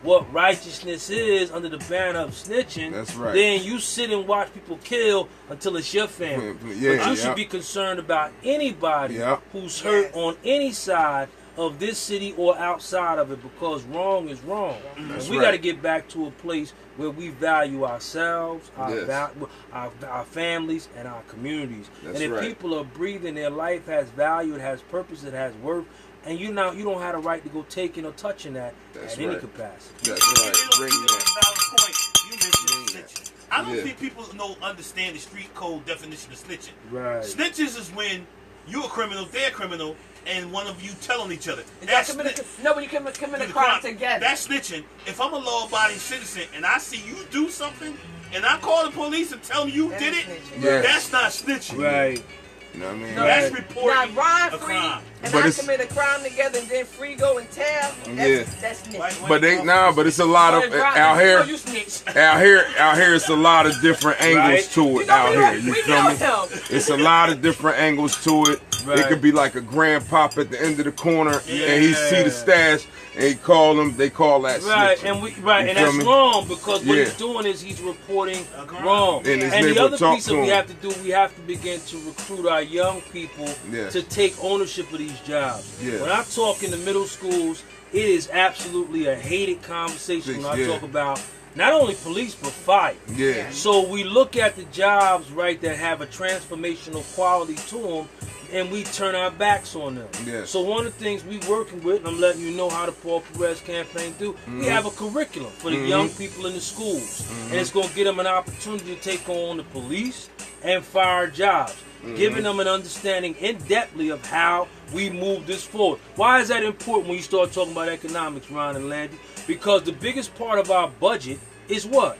what righteousness is under the banner of snitching, then you sit and watch people kill until it's your family. But you should be concerned about anybody who's hurt on any side of this city or outside of it, because wrong is wrong. And we got to get back to a place where we value ourselves, our families, and our communities. And if people are breathing, their life has value, it has purpose, it has worth, and you don't have a right to go taking or touching that at any capacity.
That's right.
Bring that. You mentioned snitching. I don't think people understand the street code definition of snitching.
Right.
Snitches is when You a criminal, they're a criminal, and one of you telling each other.
When you commit a crime together.
That's snitching. If I'm a law-abiding citizen and I see you do something, and I call the police and tell them you did it, that's not snitching.
Right.
You know what I mean?
That's reporting
Ryan
a
Free
crime.
and I commit a crime together, and then Free go and tell. That's snitching.
But it's a lot of out here. Out here, it's a lot of different angles to it. Out here, you feel me? It's a lot of different angles to it. It could be like a grandpop at the end of the corner, and he see the stash, and he call them. They call that snitching.
And that's wrong because what he's doing is he's reporting wrong. And the other piece that we have to do, we have to begin to recruit our young people to take ownership of these jobs. When I talk in the middle schools, it is absolutely a hated conversation when I talk about not only police but fire. So we look at the jobs, right, that have a transformational quality to them, and we turn our backs on them. So one of the things we working with, and I'm letting you know how the Paul Perez campaign do, we have a curriculum for the young people in the schools. And it's going to give them an opportunity to take on the police and fire jobs. Giving them an understanding in-depthly of how we move this forward. Why is that important when you start talking about economics, Ron and Landy? Because the biggest part of our budget is what?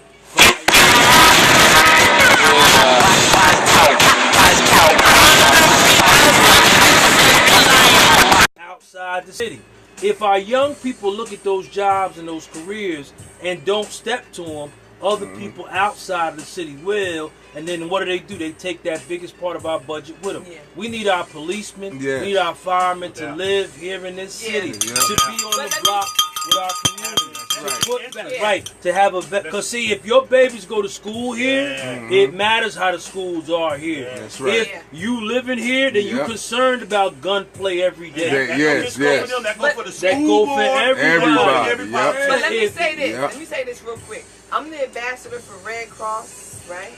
Outside the city. If our young people look at those jobs and those careers and don't step to them, other people outside of the city will, and then what do? They take that biggest part of our budget with them. We need our policemen, we need our firemen to live here in this city, to be on the block with our community, to put back, to have a vet. Because see, if your babies go to school here, it matters how the schools are here. If you living here, then you're concerned about gunplay every day.
That go for the school
that go for everybody.
But let me say this. Let me say this real quick. I'm the ambassador for Red Cross, right?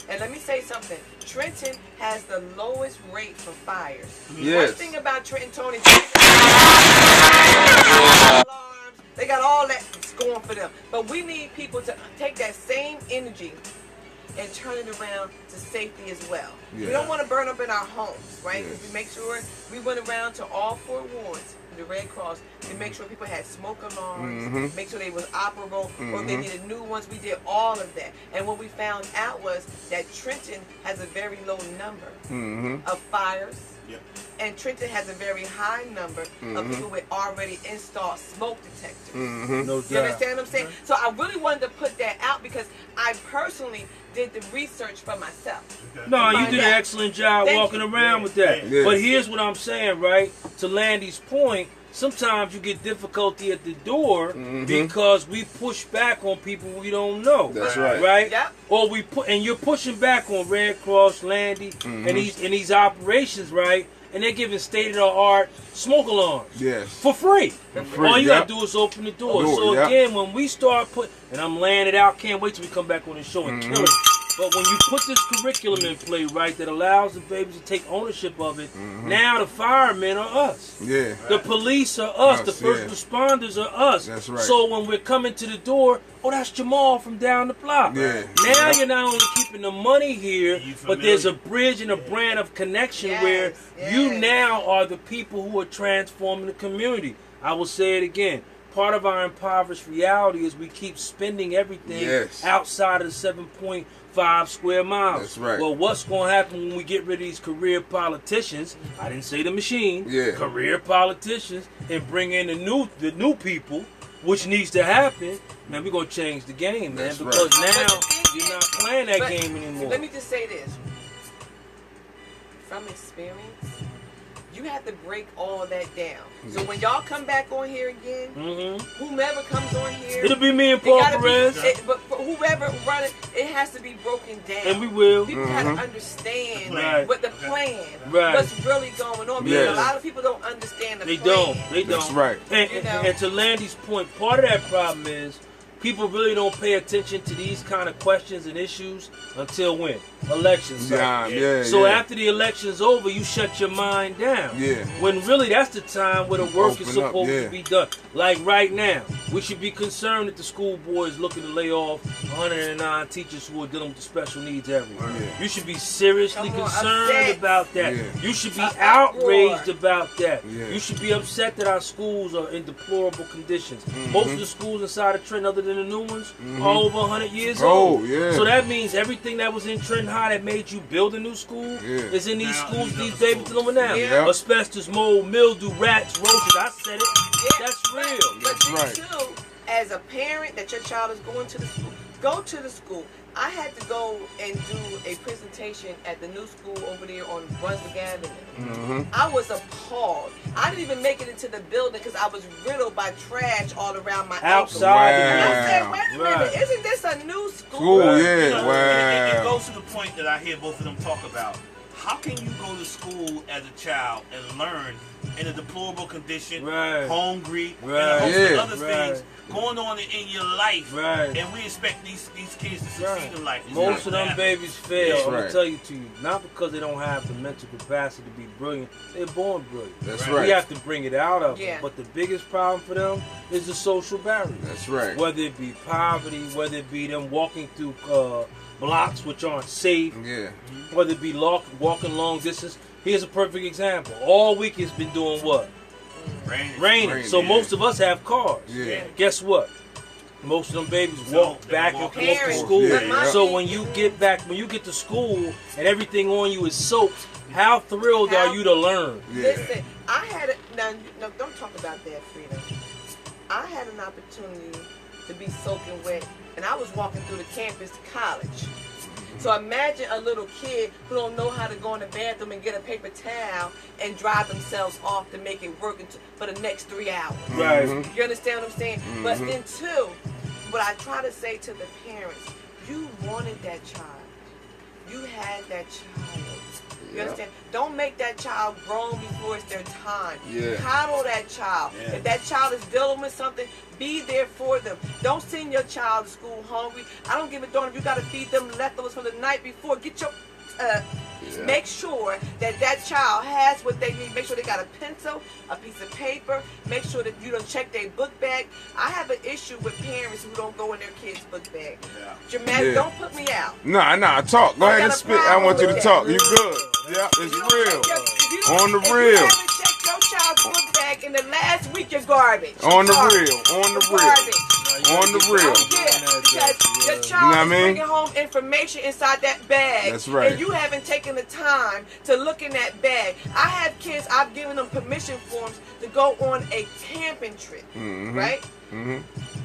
And let me say something. Trenton has the lowest rate for fires. One thing about Trenton, Tony, they got all that going for them. But we need people to take that same energy and turn it around to safety as well. We don't want to burn up in our homes, right? We make sure we went around to all 4 wards, the Red Cross, to make sure people had smoke alarms, make sure they was operable, or if they needed new ones. We did all of that. And what we found out was that Trenton has a very low number of fires. And Trenton has a very high number of people with already installed smoke detectors.
No doubt.
You understand what I'm saying? So I really wanted to put that out because I personally did the research for myself.
No, you did an excellent job walking around with that. But here's what I'm saying, right? To Landy's point, sometimes you get difficulty at the door because we push back on people we don't know.
That's right.
Right? Or and you're pushing back on Red Cross, Landy, and these operations, right? And they're giving state-of-the-art smoke alarms for free. All you gotta do is open the door. So again, when we start and I'm laying it out, can't wait till we come back on the show and kill it. But when you put this curriculum in play, right, that allows the babies to take ownership of it, now the firemen are us. The police are us. The first responders are us.
That's right.
So when we're coming to the door, oh, that's Jamal from down the block. Now you're not only keeping the money here, but there's a bridge and a brand of connection where you now are the people who are transforming the community. I will say it again. Part of our impoverished reality is we keep spending everything outside of the 7.5 square miles.
That's right.
Well, what's going to happen when we get rid of these career politicians? I didn't say the machine. Career politicians, and bring in the new people, which needs to happen. Man, we're going to change the game, man, because now you're not playing that game anymore.
Let me just say this. From experience, you have to break all that down. So when y'all come back on here again, whomever comes on here,
it'll be me and Paul Perez.
But for whoever run it, it has to be broken down.
And we will.
People have to understand what the plan, what's really going on. Because a lot of people don't understand the plan.
They don't.
That's right.
And to Landy's point, part of that problem is people really don't pay attention to these kind of questions and issues until when? Elections. So after the election's over, you shut your mind down. When really that's the time where the work is supposed to be done. Like right now, We should be concerned that the school board is looking to lay off 109 teachers who are dealing with the special needs everywhere. You should be seriously concerned about that. You should be outraged about that. You should be upset that our schools are in deplorable conditions. Most of the schools inside of Trenton, other than the new ones, are over 100 years old. So that means everything that was in Trenton High that made you build a new school is in these schools these babies dealing with now. Asbestos, mold, mildew, rats, roaches. I said it. That's real.
That's right. Too, as a parent that your child is going to the school, go to the school. I had to go and do a presentation at the new school over there on Brunswick Avenue. I was appalled. I didn't even make it into the building because I was riddled by trash all around my
outside.
And I said, wait a minute, isn't this a new school?
It goes to the point that I hear both of them talk about. How can you go to school as a child and learn in a deplorable condition, hungry, and a host of other things going on in your life, and we expect these kids to succeed in life?
Most of them babies fail. I'm gonna tell you not because they don't have the mental capacity to be brilliant. They're born brilliant.
That's right.
We have to bring it out of them. But the biggest problem for them is the social barrier.
That's right.
Whether it be poverty, whether it be them walking through blocks which aren't safe, whether it be walking long distance. Here's a perfect example. All week it's been doing what? Raining. So most of us have cars. Guess what? Most of them babies walk back and forth to school. So when you get to school and everything on you is soaked, how thrilled are you to learn?
Listen, I had now don't talk about that, Freedom. I had an opportunity to be soaking wet, and I was walking through the campus to college. So imagine a little kid who don't know how to go in the bathroom and get a paper towel and dry themselves off to make it work for the next 3 hours. You understand what I'm saying? But then too, what I try to say to the parents, you wanted that child. You had that child. You understand? Don't make that child grown before it's their time. Coddle that child. If that child is dealing with something, be there for them. Don't send your child to school hungry. I don't give a darn if you got to feed them leftovers from the night before. Get your make sure that that child has what they need. Make sure they got a pencil, a piece of paper. Make sure that you don't check their book bag. I have an issue with parents who don't go in their kids' book bag. Dramatic, don't put me out.
Nah, talk. Go ahead and spit. I want you to talk. You good. Yeah, it's real. On the real.
If you haven't checked your child's book bag in the last week, you're garbage.
On the real. On the real. On the real.
Because your child is bringing home information inside that bag.
That's right.
And you haven't taken the time to look in that bag. I have kids, I've given them permission forms to go on a camping trip, right?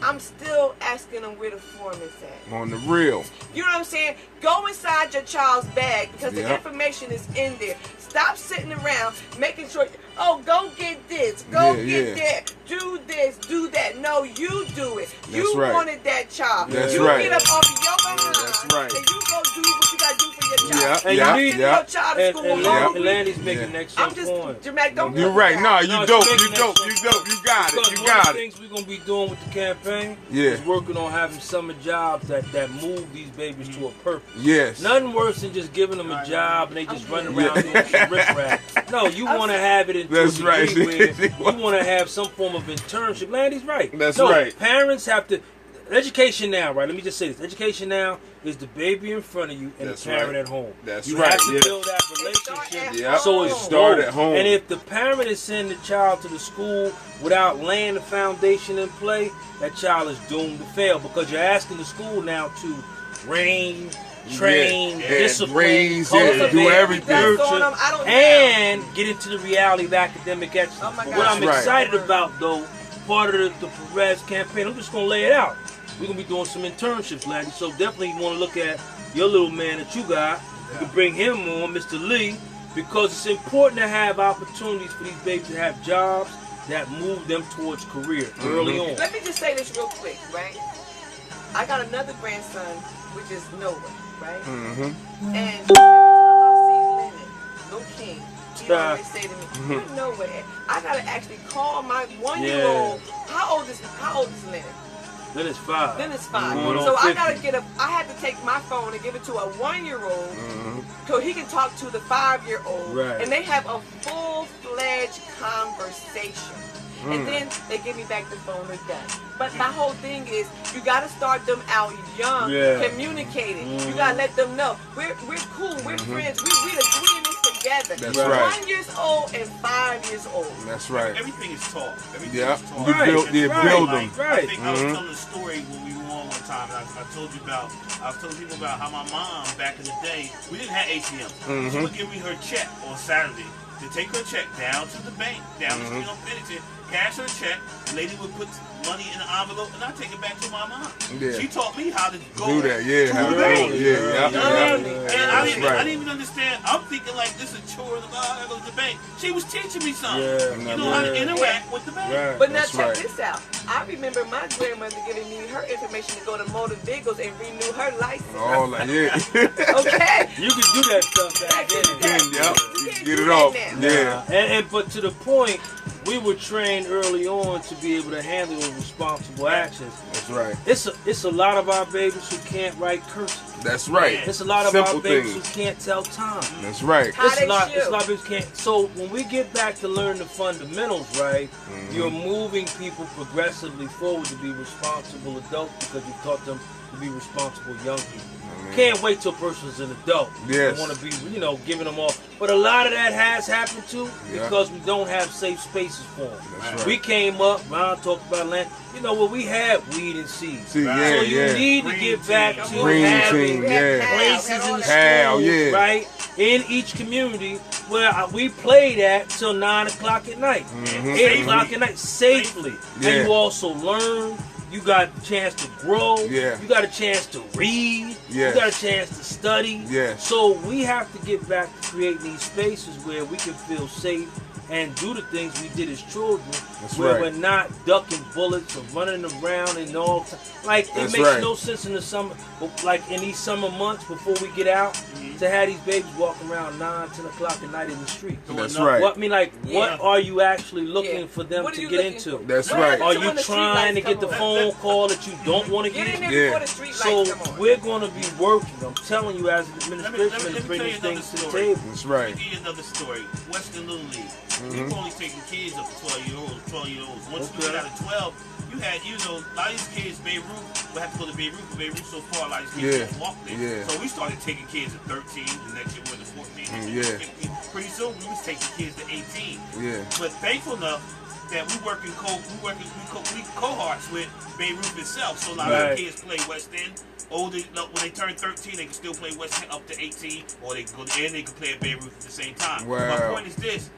I'm still asking them where the form is at.
On the real.
You know what I'm saying? Go inside your child's bag because the information is in there. Stop sitting around making sure, go get this, go get that, do this, do that. No, you do it. You wanted that child. You get up off of your behind and you go do what you got to do for your child.
And
you need your child to school hungry.
And Landy's making an excellent point.
Dramatic, don't
You're right. No, you dope. You dope. You got it. You got it.
One of the things we're going to be doing with the campaign is working on having summer jobs that move these babies to a purpose. Nothing worse than just giving them a job and they just run around doing some riffraff. No, you want to have it into a degree where you want to have some form of internship. Landy's right.
That's right.
Parents have to. Education now, right? Let me just say this. Education now is the baby in front of you and the parent at home.
You
have to build that relationship. So it
starts at home.
And if the parent is sending the child to the school without laying the foundation in play, that child is doomed to fail because you're asking the school now to train, discipline,
do everything,
and get into the reality of academic excellence. What I'm excited about, though, part of the Perez campaign, I'm just going to lay it out. We're going to be doing some internships, Landy, so definitely you want to look at your little man that you got. You can bring him on, Mr. Lee, because it's important to have opportunities for these babies to have jobs that move them towards career early on.
Let me just say this real quick, right? I got another grandson, which is Noah, right? And every time I see Lennon, Lil King, he always say to me, you know what? I gotta actually call my 1-year-old. How old is Lennon?
Then it's 5.
So I gotta I had to take my phone and give it to a 1-year-old so he can talk to the 5-year-old, and they have a full-fledged conversation. and then they give me back the phone, they're done. But my whole thing is, you gotta start them out young, communicating. You gotta let them know we're cool, we're friends, we in this together.
That's right.
1 year old and 5 years old.
That's right.
Everything is taught. Everything
Yeah,
is taught.
you build them.
I think I was telling a story when we were on one time, and I told you about, I was telling people about how my mom, back in the day, we didn't have ATMs. She would give me her check on Saturday to take her check down to the bank, down the street on Pennington, cash her check, the lady would put money in an envelope, and I'd take it back to my mom. Yeah. She taught me how to go
do that, to
the bank.
And
I didn't even understand. I'm thinking like this is a chore, I go to the bank. She was teaching me something. You know how to interact with the bank.
Right. But now check this out. I remember my grandmother giving me her information to go to motor vehicles and renew her license.
Oh, like
okay.
You can do that stuff back then.
Get it off.
But to the point, we were trained early on to be able to handle those responsible actions.
That's right.
It's a lot of our babies who can't write cursive.
That's right.
It's a lot of our babies who can't tell time.
That's right.
It's a lot of babies can't. So when we get back to learn the fundamentals, right, you're moving people progressively forward to be responsible adults because you taught them to be responsible young people. Can't wait till a person's an adult.
Yes.
Want to be, giving them all. But a lot of that has happened too because we don't have safe spaces for them.
Right.
We came up, Ron talked about land. You know what? We had weed and seeds. So you need to get back to having places in the schools, right? In each community where we played at till 9 o'clock at night, 8 o'clock at night, safely. And you also learn. You got a chance to grow. You got a chance to read. You got a chance to study. So we have to get back to creating these spaces where we can feel safe and do the things we did as children, where we're not ducking bullets or running around and all. Like it makes no sense in the summer, like in these summer months before we get out, to have these babies walking around 9, 10 o'clock at night in the street.
That's right.
What are you actually looking for them to get into?
That's right.
Are you trying to get the phone call that you don't want to get in? So we're going to be working. I'm telling you, as an administration, to bring these things to the table.
That's right.
Let me give you another story. Western Little League. People only taking kids up to 12-year-olds. Once we got out of 12, you had, a lot of these kids, Beirut, we have to go to Beirut, but Beirut so far, a lot of these kids don't walk there. So we started taking kids at 13, the next year we went to 14, 15. Pretty soon we was taking kids to 18. But thankful enough that we cohorts with Beirut itself, so a lot of kids play West End. When they turn 13, they can still play West End up to 18, or they can go and they can play at Beirut at the same time. My point is this.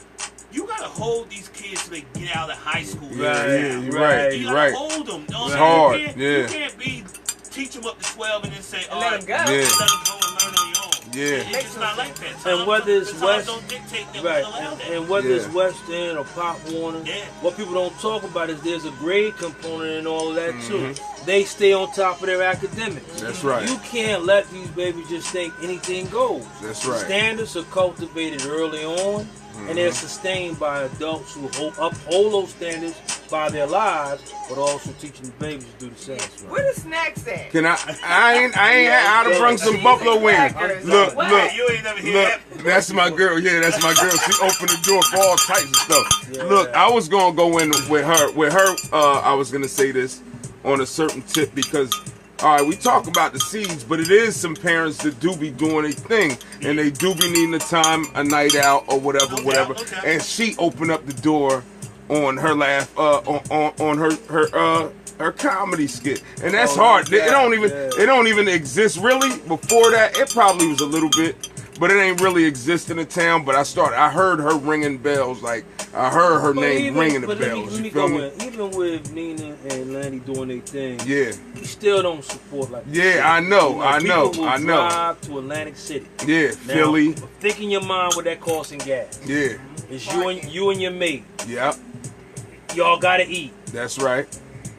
You gotta hold these kids till they get out of high school. You gotta hold them.
It's hard.
You can't teach them up to 12 and then say, all right,
let them go.
Let them go and learn on your own. It's just not like that.
And whether it's West,
don't dictate that
and whether it's West End or Pop Warner, what people don't talk about is there's a grade component in all of that too. They stay on top of their academics.
That's right.
You can't let these babies just think anything goes.
That's right.
Standards are cultivated early on, and they're sustained by adults who uphold those standards by their lives, but also teaching the babies to do the same.
Where the snacks at?
Can I ain't I'd have bring some buffalo wings. Look,
you ain't never hear that.
That's my girl. Yeah, that's my girl. She opened the door for all types of stuff. Look, I was gonna go in with her. I was gonna say this on a certain tip because, all right, we talk about the seeds, but it is some parents that do be doing a thing, and they do be needing a time, a night out, or whatever. And she opened up the door on her on her comedy skit, and that's hard. It don't even exist really. Before that, it probably was a little bit, but it ain't really exist in the town. But I heard her ringing bells, like I heard her name ringing the bells.
Let me go in. Even with Nina and Landy doing their thing,
we
still don't support like
I know.
People will drive to Atlantic City.
Now, Philly.
Think in your mind what that costs in gas. It's you and your mate. Y'all gotta eat.
That's right.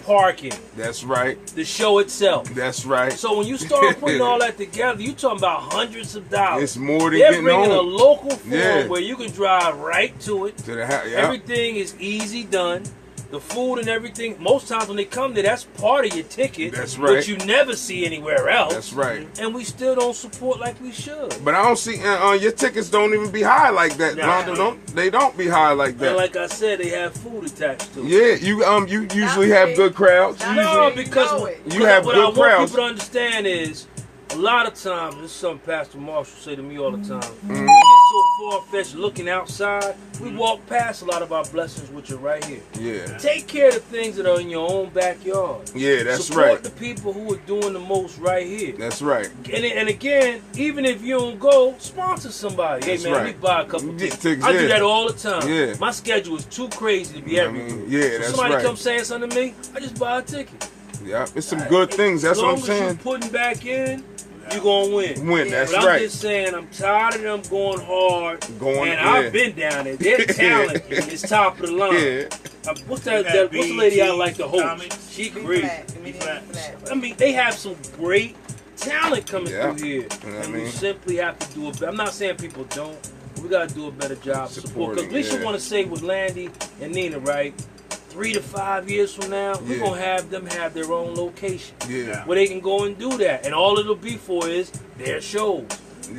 Parking.
That's right.
The show itself.
That's right.
So when you start putting all that together, you talking about hundreds of dollars.
It's more than
They're bringing a local form
Yeah.
where you can drive right to it.
To the house.
Everything is easy done. the food and everything, most times when they come there, that's part of your ticket.
That's right.
Which you never see anywhere else.
That's right.
And we still don't support like we should.
But I don't see, your tickets don't even be high like that. They don't be high like that.
And like I said, they have food attached to it.
Yeah, you usually have good crowds.
No, because
you have
what
good
I want
crowds.
people to understand is, a lot of times, this is something Pastor Marshall say to me all the time.
Mm-hmm.
We get so far-fetched looking outside, we walk past a lot of our blessings, which are right here.
Yeah.
Take care of the things that are in your own backyard.
Yeah, that's
Support
right.
the people who are doing the most right here.
That's right.
And again, even if you don't go, sponsor somebody. Hey, man, let me buy a couple tickets. I do that all the time.
Yeah.
My schedule is too crazy to be everywhere.
Yeah, that's
somebody
right.
comes saying something to me, I just buy a ticket.
Yeah, it's some good things. That's what I'm saying.
As long as you're putting back in, you're going to win.
That's
but
right.
I'm just saying, I'm tired of them going hard. I've been down there. Their talent is top of the line.
Yeah.
What's the lady I like to host? She great. I mean, they have some great talent coming through here. And we simply have to do it. I'm not saying people don't. We got to do a better job supporting. Because at least you want to say with Landy and Nina, right? 3 to 5 years from now, we're going to have them have their own location. Where they can go and do that. And all it'll be for is their shows.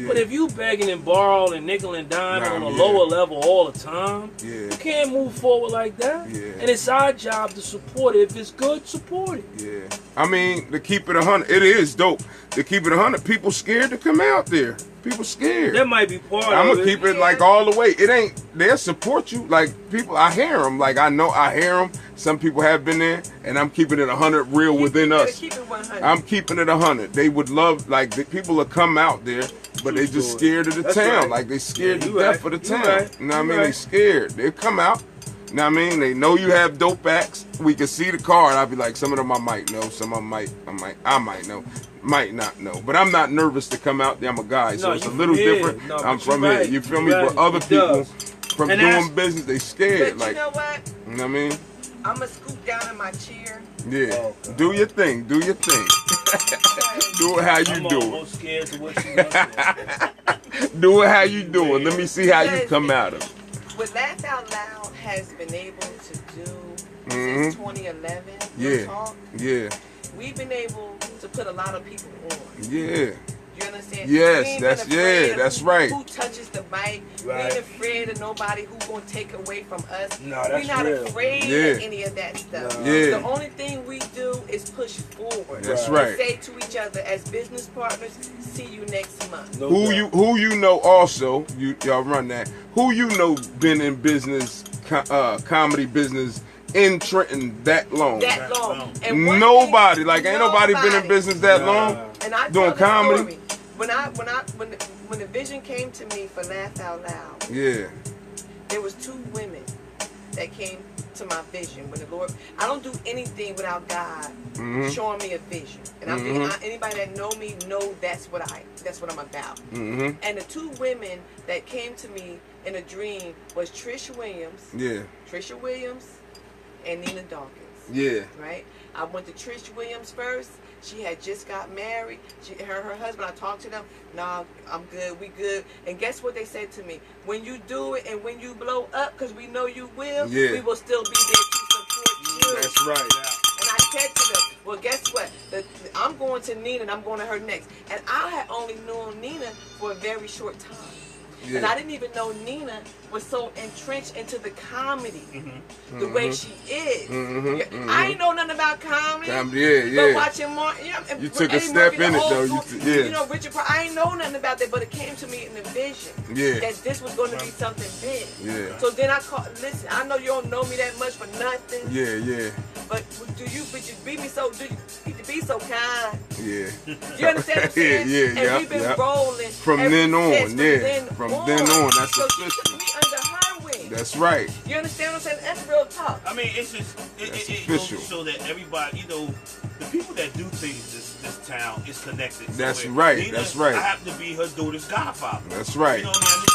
But if you begging and borrowing and nickel and dime on a lower level all the time, you can't move forward like that. And it's our job to support it. If it's good, support it.
I mean, to keep it 100, it is dope. To keep it 100, people scared to come out there. People scared.
That might be part of it.
I'm going to keep it like all the way. It ain't, they'll support you. Like people, I hear them. Like I hear them. Some people have been there, and I'm keeping it 100 real within us.
Keep it 100.
I'm keeping it 100. They would love, like, the people will come out there, but they just scared of the town.
Right.
Like they scared to death of the town.
Right.
You know what I mean? They scared. They come out. You know what I mean? They know you have dope acts. We can see the card. I'll be like, some of them I might know. Some of them I might know. Might not know. But I'm not nervous to come out there. I'm a guy. So it's a little different.
No,
I'm from here. You feel me? But other people from doing business, they scared.
But
like,
you know what?
You know what I mean?
I'm going to scoot down in my chair.
Yeah. Do your thing. Do your thing. Do it how you do it.
Scared to what you
Do it how you do it. Let me see how you come out of it.
What Laugh Out Loud has been able to do since 2011, we've been able to put a lot of people on.
Yeah.
You understand?
Yes, that's right.
Who touches the mic? We ain't afraid of nobody who's gonna take away from us.
No, that's
We're not
real.
afraid of any of that stuff. The only thing we do is push forward.
That's right.
And say to each other as business partners, see you next month.
Who you know also, y'all run that. Who you know been in business, comedy business in Trenton that long?
That long. And
nobody, like ain't nobody been in business that long.
And I
doing comedy.
Story. When the vision came to me for Laugh Out Loud, there was 2 women that came to my vision. When the Lord, I don't do anything without God showing me a vision. And anybody that know me know that's what I'm about. And the 2 women that came to me in a dream was Trisha Williams and Nina Dawkins. Right? I went to Trish Williams first. She had just got married. Her husband, I talked to them. Nah, I'm good. We good. And guess what they said to me? When you do it and when you blow up, because we know you will, we will still be there to support you.
That's right.
And I said to them, well, guess what? I'm going to Nina and I'm going to her next. And I had only known Nina for a very short time. And I didn't even know Nina was so entrenched into the comedy the way she is. I ain't know nothing about comedy. But watching Martin,
you took a step in it though.
You know, Richard. I ain't know nothing about that, but it came to me in the vision that this was going to be something big. So then I called. Listen, I know you don't know me that much for nothing. But you be me so? Do you be so kind? You understand what I'm saying? And we've been rolling
from then on. From then on, that's
so
official.
She took me under her wing.
That's right.
You understand what I'm saying? That's real talk.
I mean, it's just it goes to show that everybody, you know, the people that do things this town is connected.
That's right.
Nina,
that's right.
I happen to be her daughter's godfather.
That's right.
You know what I mean?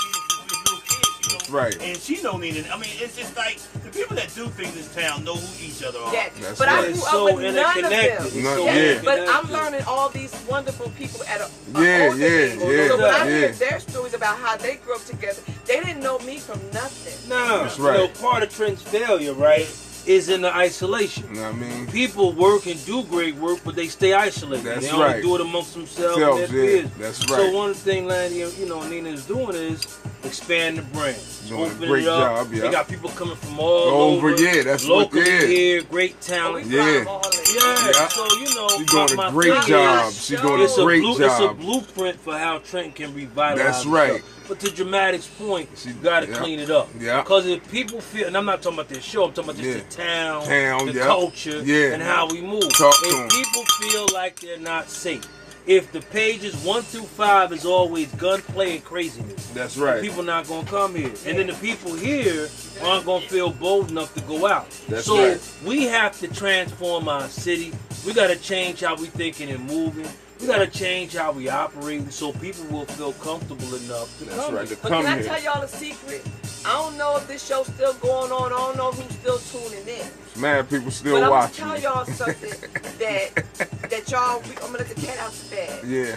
That's right.
And she know Nina. I mean, it's just like the people that do things in this town know who each other are.
Yes. But I grew up with none of them. But I'm learning all these wonderful people at a So when I hear their stories about how they grew up together, they didn't know me from nothing.
No,
that's right.
You know, part of Trent's failure, right, is in the isolation.
You know what I mean?
People work and do great work, but they stay isolated.
That's
they
right.
only do it amongst themselves and their peers.
That's right.
So one thing Landy and Nina is doing is expand the brand.
Doing
Open
a great
it up.
job, yeah.
They got people coming from all over.
Yeah, that's
locally
what, yeah.
here, great talent.
Yeah.
Yeah. So
she's doing a great job. She's doing a great job.
It's a blueprint for how Trenton can revitalize.
That's right.
Itself. But to Dramatic's point, you got to clean it up.
Yeah.
Because if people feel, and I'm not talking about this show, I'm talking about just the town, the culture, and how we move. If people feel like they're not safe, if the pages 1 through 5 is always gunplay and craziness,
that's right.
People not gonna come here, and then the people here aren't gonna feel bold enough to go out.
That's
so
right.
we have to transform our city. We got to change how we thinking and moving. We got to change how we operate so people will feel comfortable enough to come here.
But can I tell y'all a secret? I don't know if this show's still going on. I don't know who's still tuning in.
Mad people still
watching.
watching.
But I'm gonna tell y'all something that y'all. I'm gonna let the cat out the bag.
Yeah.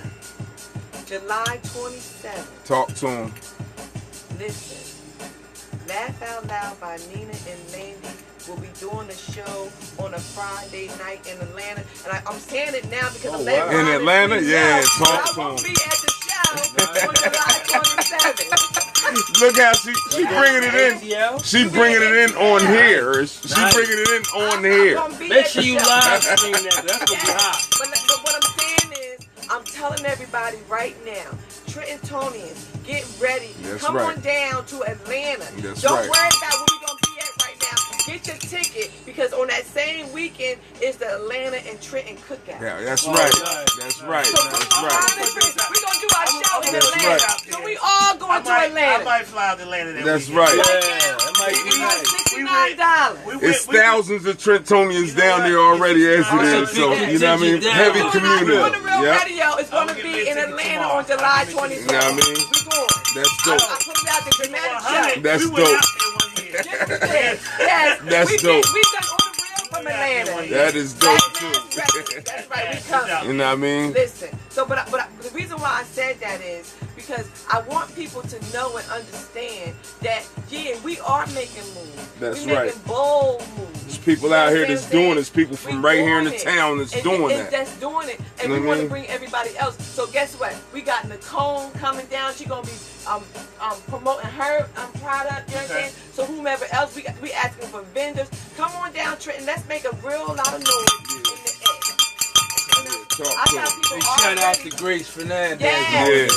July 27th.
Talk to him.
Listen. Laugh Out Loud by Nina and Landy will be doing a show on a Friday night in Atlanta. And I'm saying it now because Atlanta.
In Atlanta? Yeah, talk to him.
I won't be at the show on July 27th.
Look how she bringing it in. She bringing it in on here. She bringing it in on here.
Make sure you live stream that. That's gonna be hot.
But what I'm saying is, I'm telling everybody right now, Trentonians, get ready. Come on down to Atlanta. Don't worry about where we're gonna be at right now. Get your ticket because on that same weekend is the Atlanta and Trenton cookout.
Yeah, that's right. That's right.
So
that's right.
We're gonna do our show in Atlanta.
Right.
So we all going to Atlanta.
I might fly out to Atlanta that
That's
weekend.
right.
Yeah, that might be
nice. $69.
It's thousands of Trentonians down there already as it is. So, you know what I mean? Heavy community.
On the Real Radio is going to be in Atlanta on July 27th.
You know what I mean?
We're going.
That's dope.
I put it out the Dramatic show.
That's dope.
Yes.
That's dope.
We done on the real from Atlanta.
That is dope too.
That's right. We coming.
You know what I mean?
Listen. So, but the reason why I said that is because I want people to know and understand that we are making moves.
That's
We're
right.
making bold moves.
There's people out here that's doing it. There's people from right here in the town that's doing that.
That's doing it. And we want to bring everybody else. So guess what? We got Nicole coming down. She's gonna be promoting her product. You know what I'm saying? So whomever else, we asking for vendors. Come on down, Trenton. Let's make a real lot of noise in the air. I got people
shout out to Grace Fernandez.
I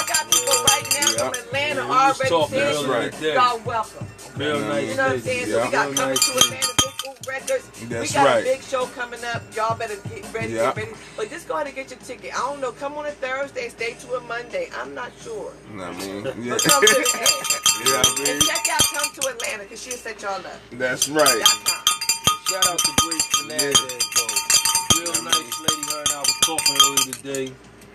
got people right now from Atlanta already saying y'all welcome.
Real nice.
You know what I'm saying? So we got coming to Atlanta, Big Food Records.
That's
we got a big show coming up. Y'all better get ready, get ready. But just go ahead and get your ticket. I don't know. Come on a Thursday, stay to a Monday. I'm not sure.
I mean,
But come to Atlanta.
I mean.
And check out Come to Atlanta because she'll set y'all up.
That's right.
Shout out to Grace Fernandez, though. Real nice lady. Her and I was talking earlier today.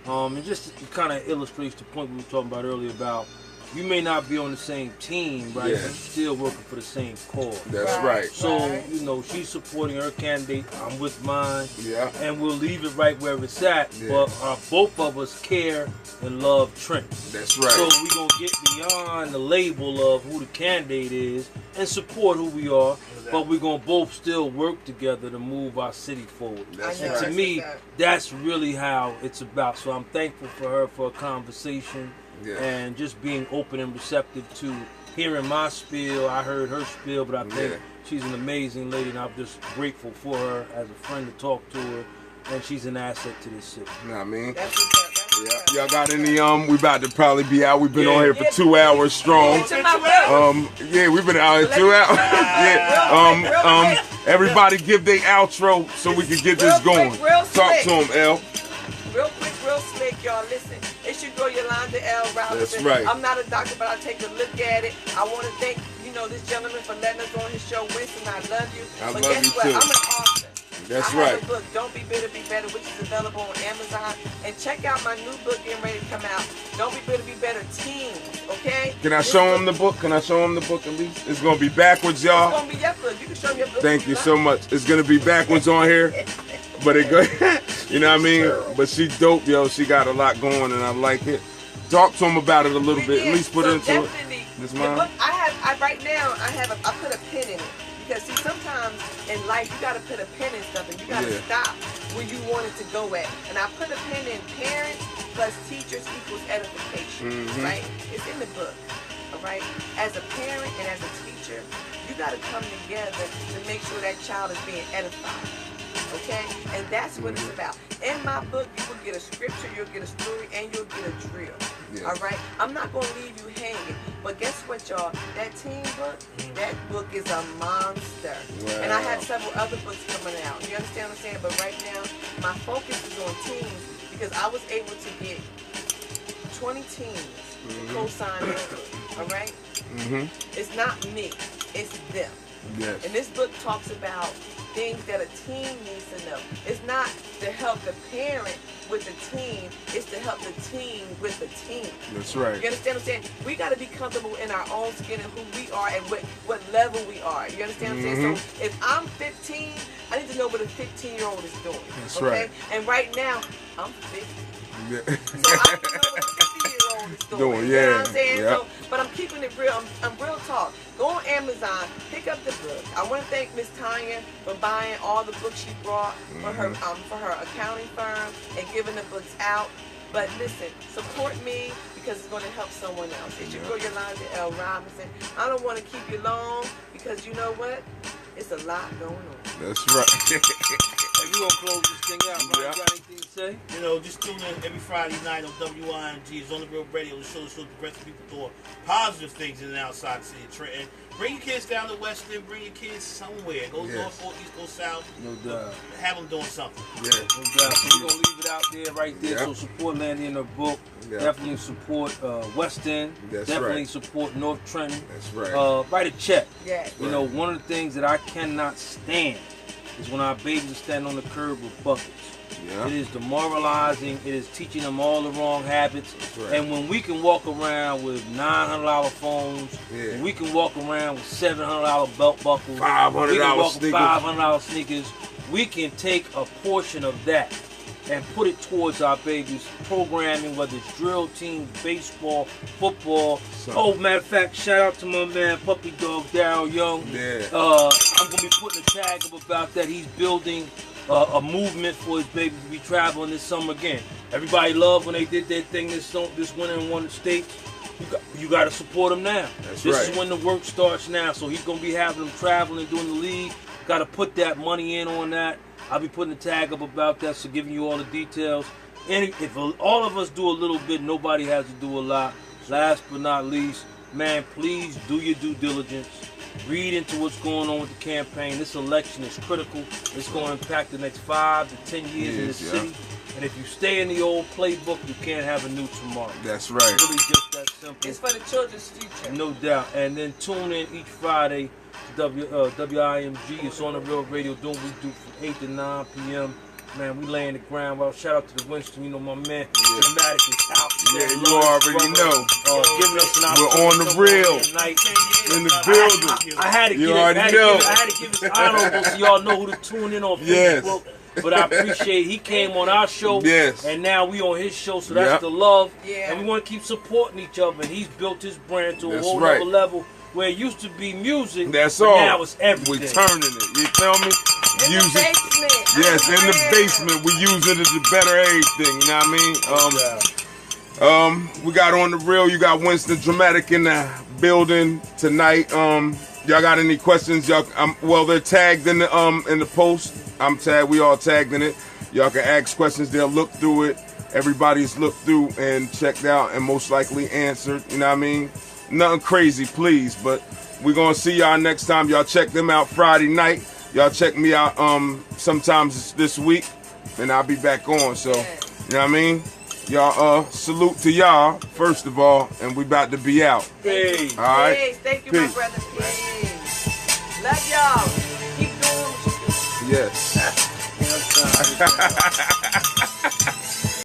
And just kind of illustrates the point we were talking about earlier about you may not be on the same team, right? But you're still working for the same cause.
That's right.
So, you know, she's supporting her candidate. I'm with mine.
Yeah.
And we'll leave it right where it's at. Yeah. But both of us care and love Trent.
That's right.
So we're going to get beyond the label of who the candidate is and support who we are. But we're going to both still work together to move our city forward. And to me, that's really how it's about. So I'm thankful for her for a conversation. Yeah. And just being open and receptive to hearing my spiel. I heard her spiel, but I think she's an amazing lady, and I'm just grateful for her as a friend to talk to her, and she's an asset to this city.
You know what I mean? Y'all got any, we about to probably be out. We've been on here for 2 hours strong. We've been out here 2 hours. Everybody give their outro so we can get this going. Talk to them, L.
Real quick, real slick, y'all. Listen, it's your girl Yolanda L. Robinson.
That's right.
I'm not a doctor, but I take a look at it. I want to thank, this gentleman for letting us on his show, Winston. I love you.
I
but
love
guess
you
what?
too.
I'm an author.
That's
I
right.
have a book, Don't Be Bitter, Be Better, which is available on Amazon. And check out my new book getting ready to come out. Don't Be Bitter, Be Better, Teens. Okay?
Can I show him the book? Can I show him the book at least? It's going to be backwards, y'all.
It's going to be your book. You can show him your book.
Thank you so much. It's going to be backwards on here. But it go, you know what I mean? But she's dope, yo. She got a lot going, and I like it. Talk to him about it a little bit. At least put it into it.
This book, right now, I put a pin in it Because see, sometimes in life you gotta put a pin in something. You gotta stop where you want it to go at. And I put a pin in parents plus teachers equals edification. Right? It's in the book. All right. As a parent and as a teacher, you gotta come together to make sure that child is being edified. Okay? And that's what it's about. In my book, you will get a scripture, you'll get a story, and you'll get a drill. All right? I'm not going to leave you hanging. But guess what, y'all? That teen book, that book is a monster. Wow. And I have several other books coming out. You understand what I'm saying? But right now, my focus is on teens because I was able to get 20 teens to co-sign this book. All right? It's not me. It's them. Yes. And this book talks about things that a teen needs to know. It's not to help the parent with the teen, it's to help the teen with the teen.
That's right.
You understand what I'm saying? We got to be comfortable in our own skin and who we are and what level we are. You understand what I'm saying? So if I'm 15, I need to know what a 15-year-old is doing.
That's
okay?
right.
And right now, I'm 50.
Yeah.
So I need to know what a 50-year-old is doing. You know what I'm saying? So, but I'm keeping it real. I'm real talk. Go on Amazon, pick up the book. I want to thank Miss Tanya for buying all the books she brought for her accounting firm and giving the books out. But listen, support me because it's going to help someone else. It's your girl Yolanda L. Robinson. I don't want to keep you long because you know what? It's a lot going on.
That's right.
Hey, we gonna close this thing out, bro. You got anything to say?
You know, just tune in every Friday night on WIMG. It's on the Real Radio. The show shows progressive people doing positive things in and outside the city of Trenton. Bring your kids down to Weston. Bring your kids somewhere. Go north, or east, go south.
No doubt.
Have them doing something.
Yeah. No doubt. So we're gonna leave it out there, right there. So support Landy in her book. Definitely support Weston. Definitely support North Trenton.
That's right.
Write a check.
Yeah.
You know, one of the things that I cannot stand is when our babies stand on the curb with buckets. Yeah. It is demoralizing. It is teaching them all the wrong habits. Right. And when we can walk around with $900 phones, when we can walk around with $700 belt buckles, $500 sneakers, we can take a portion of that and put it towards our babies' programming, whether it's drill teams, baseball, football. Oh, matter of fact, shout out to my man, Puppy Dog Daryl Young. Yeah. I'm going to be putting a tag up about that. He's building a movement for his babies to be traveling this summer again. Everybody loved when they did their thing this winter in one of the states. You got to support them now. This is when the work starts now. So he's going to be having them traveling, doing the league. Got to put that money in on that. I'll be putting a tag up about that, so giving you all the details. If all of us do a little bit, nobody has to do a lot. Last but not least, man, please do your due diligence. Read into what's going on with the campaign. This election is critical. It's going to impact the next 5 to 10 years in the city. And if you stay in the old playbook, you can't have a new tomorrow.
That's right.
It's really just that simple.
It's for the children's future.
No doubt. And then tune in each Friday to WIMG. It's on the Real Radio, doing what we do from 8 to 9 p.m. Man, we laying the ground. Well, shout out to the Winston, you know, my man. Dramatic is out.
Yeah, you already know.
Giving us an
We're on the real. In the building.
I had to give it honorable so y'all know who to tune in on Facebook. But I appreciate he came on our show, and now we on his show, so that's the love. And we want to keep supporting each other. And he's built his brand to a whole other level where it used to be music.
That's all.
Now it's everything.
We turning it. You feel me?
In the basement.
Yes, in the basement. We use it as a better everything. You know what I mean? We got on the real. You got Winston Dramatic in the building tonight. Y'all got any questions? Y'all, well, they're tagged in the post. I'm tagged. We all tagged in it. Y'all can ask questions. They'll look through it. Everybody's looked through and checked out and most likely answered. You know what I mean? Nothing crazy, please. But we're gonna see y'all next time. Y'all check them out Friday night. Y'all check me out sometimes this week, and I'll be back on. So, you know what I mean? Y'all, salute to y'all first of all, and we about to be out.
Peace.
All right.
Peace. Thank you, my brother. Peace. Love y'all. Keep doing what you do.
Yes.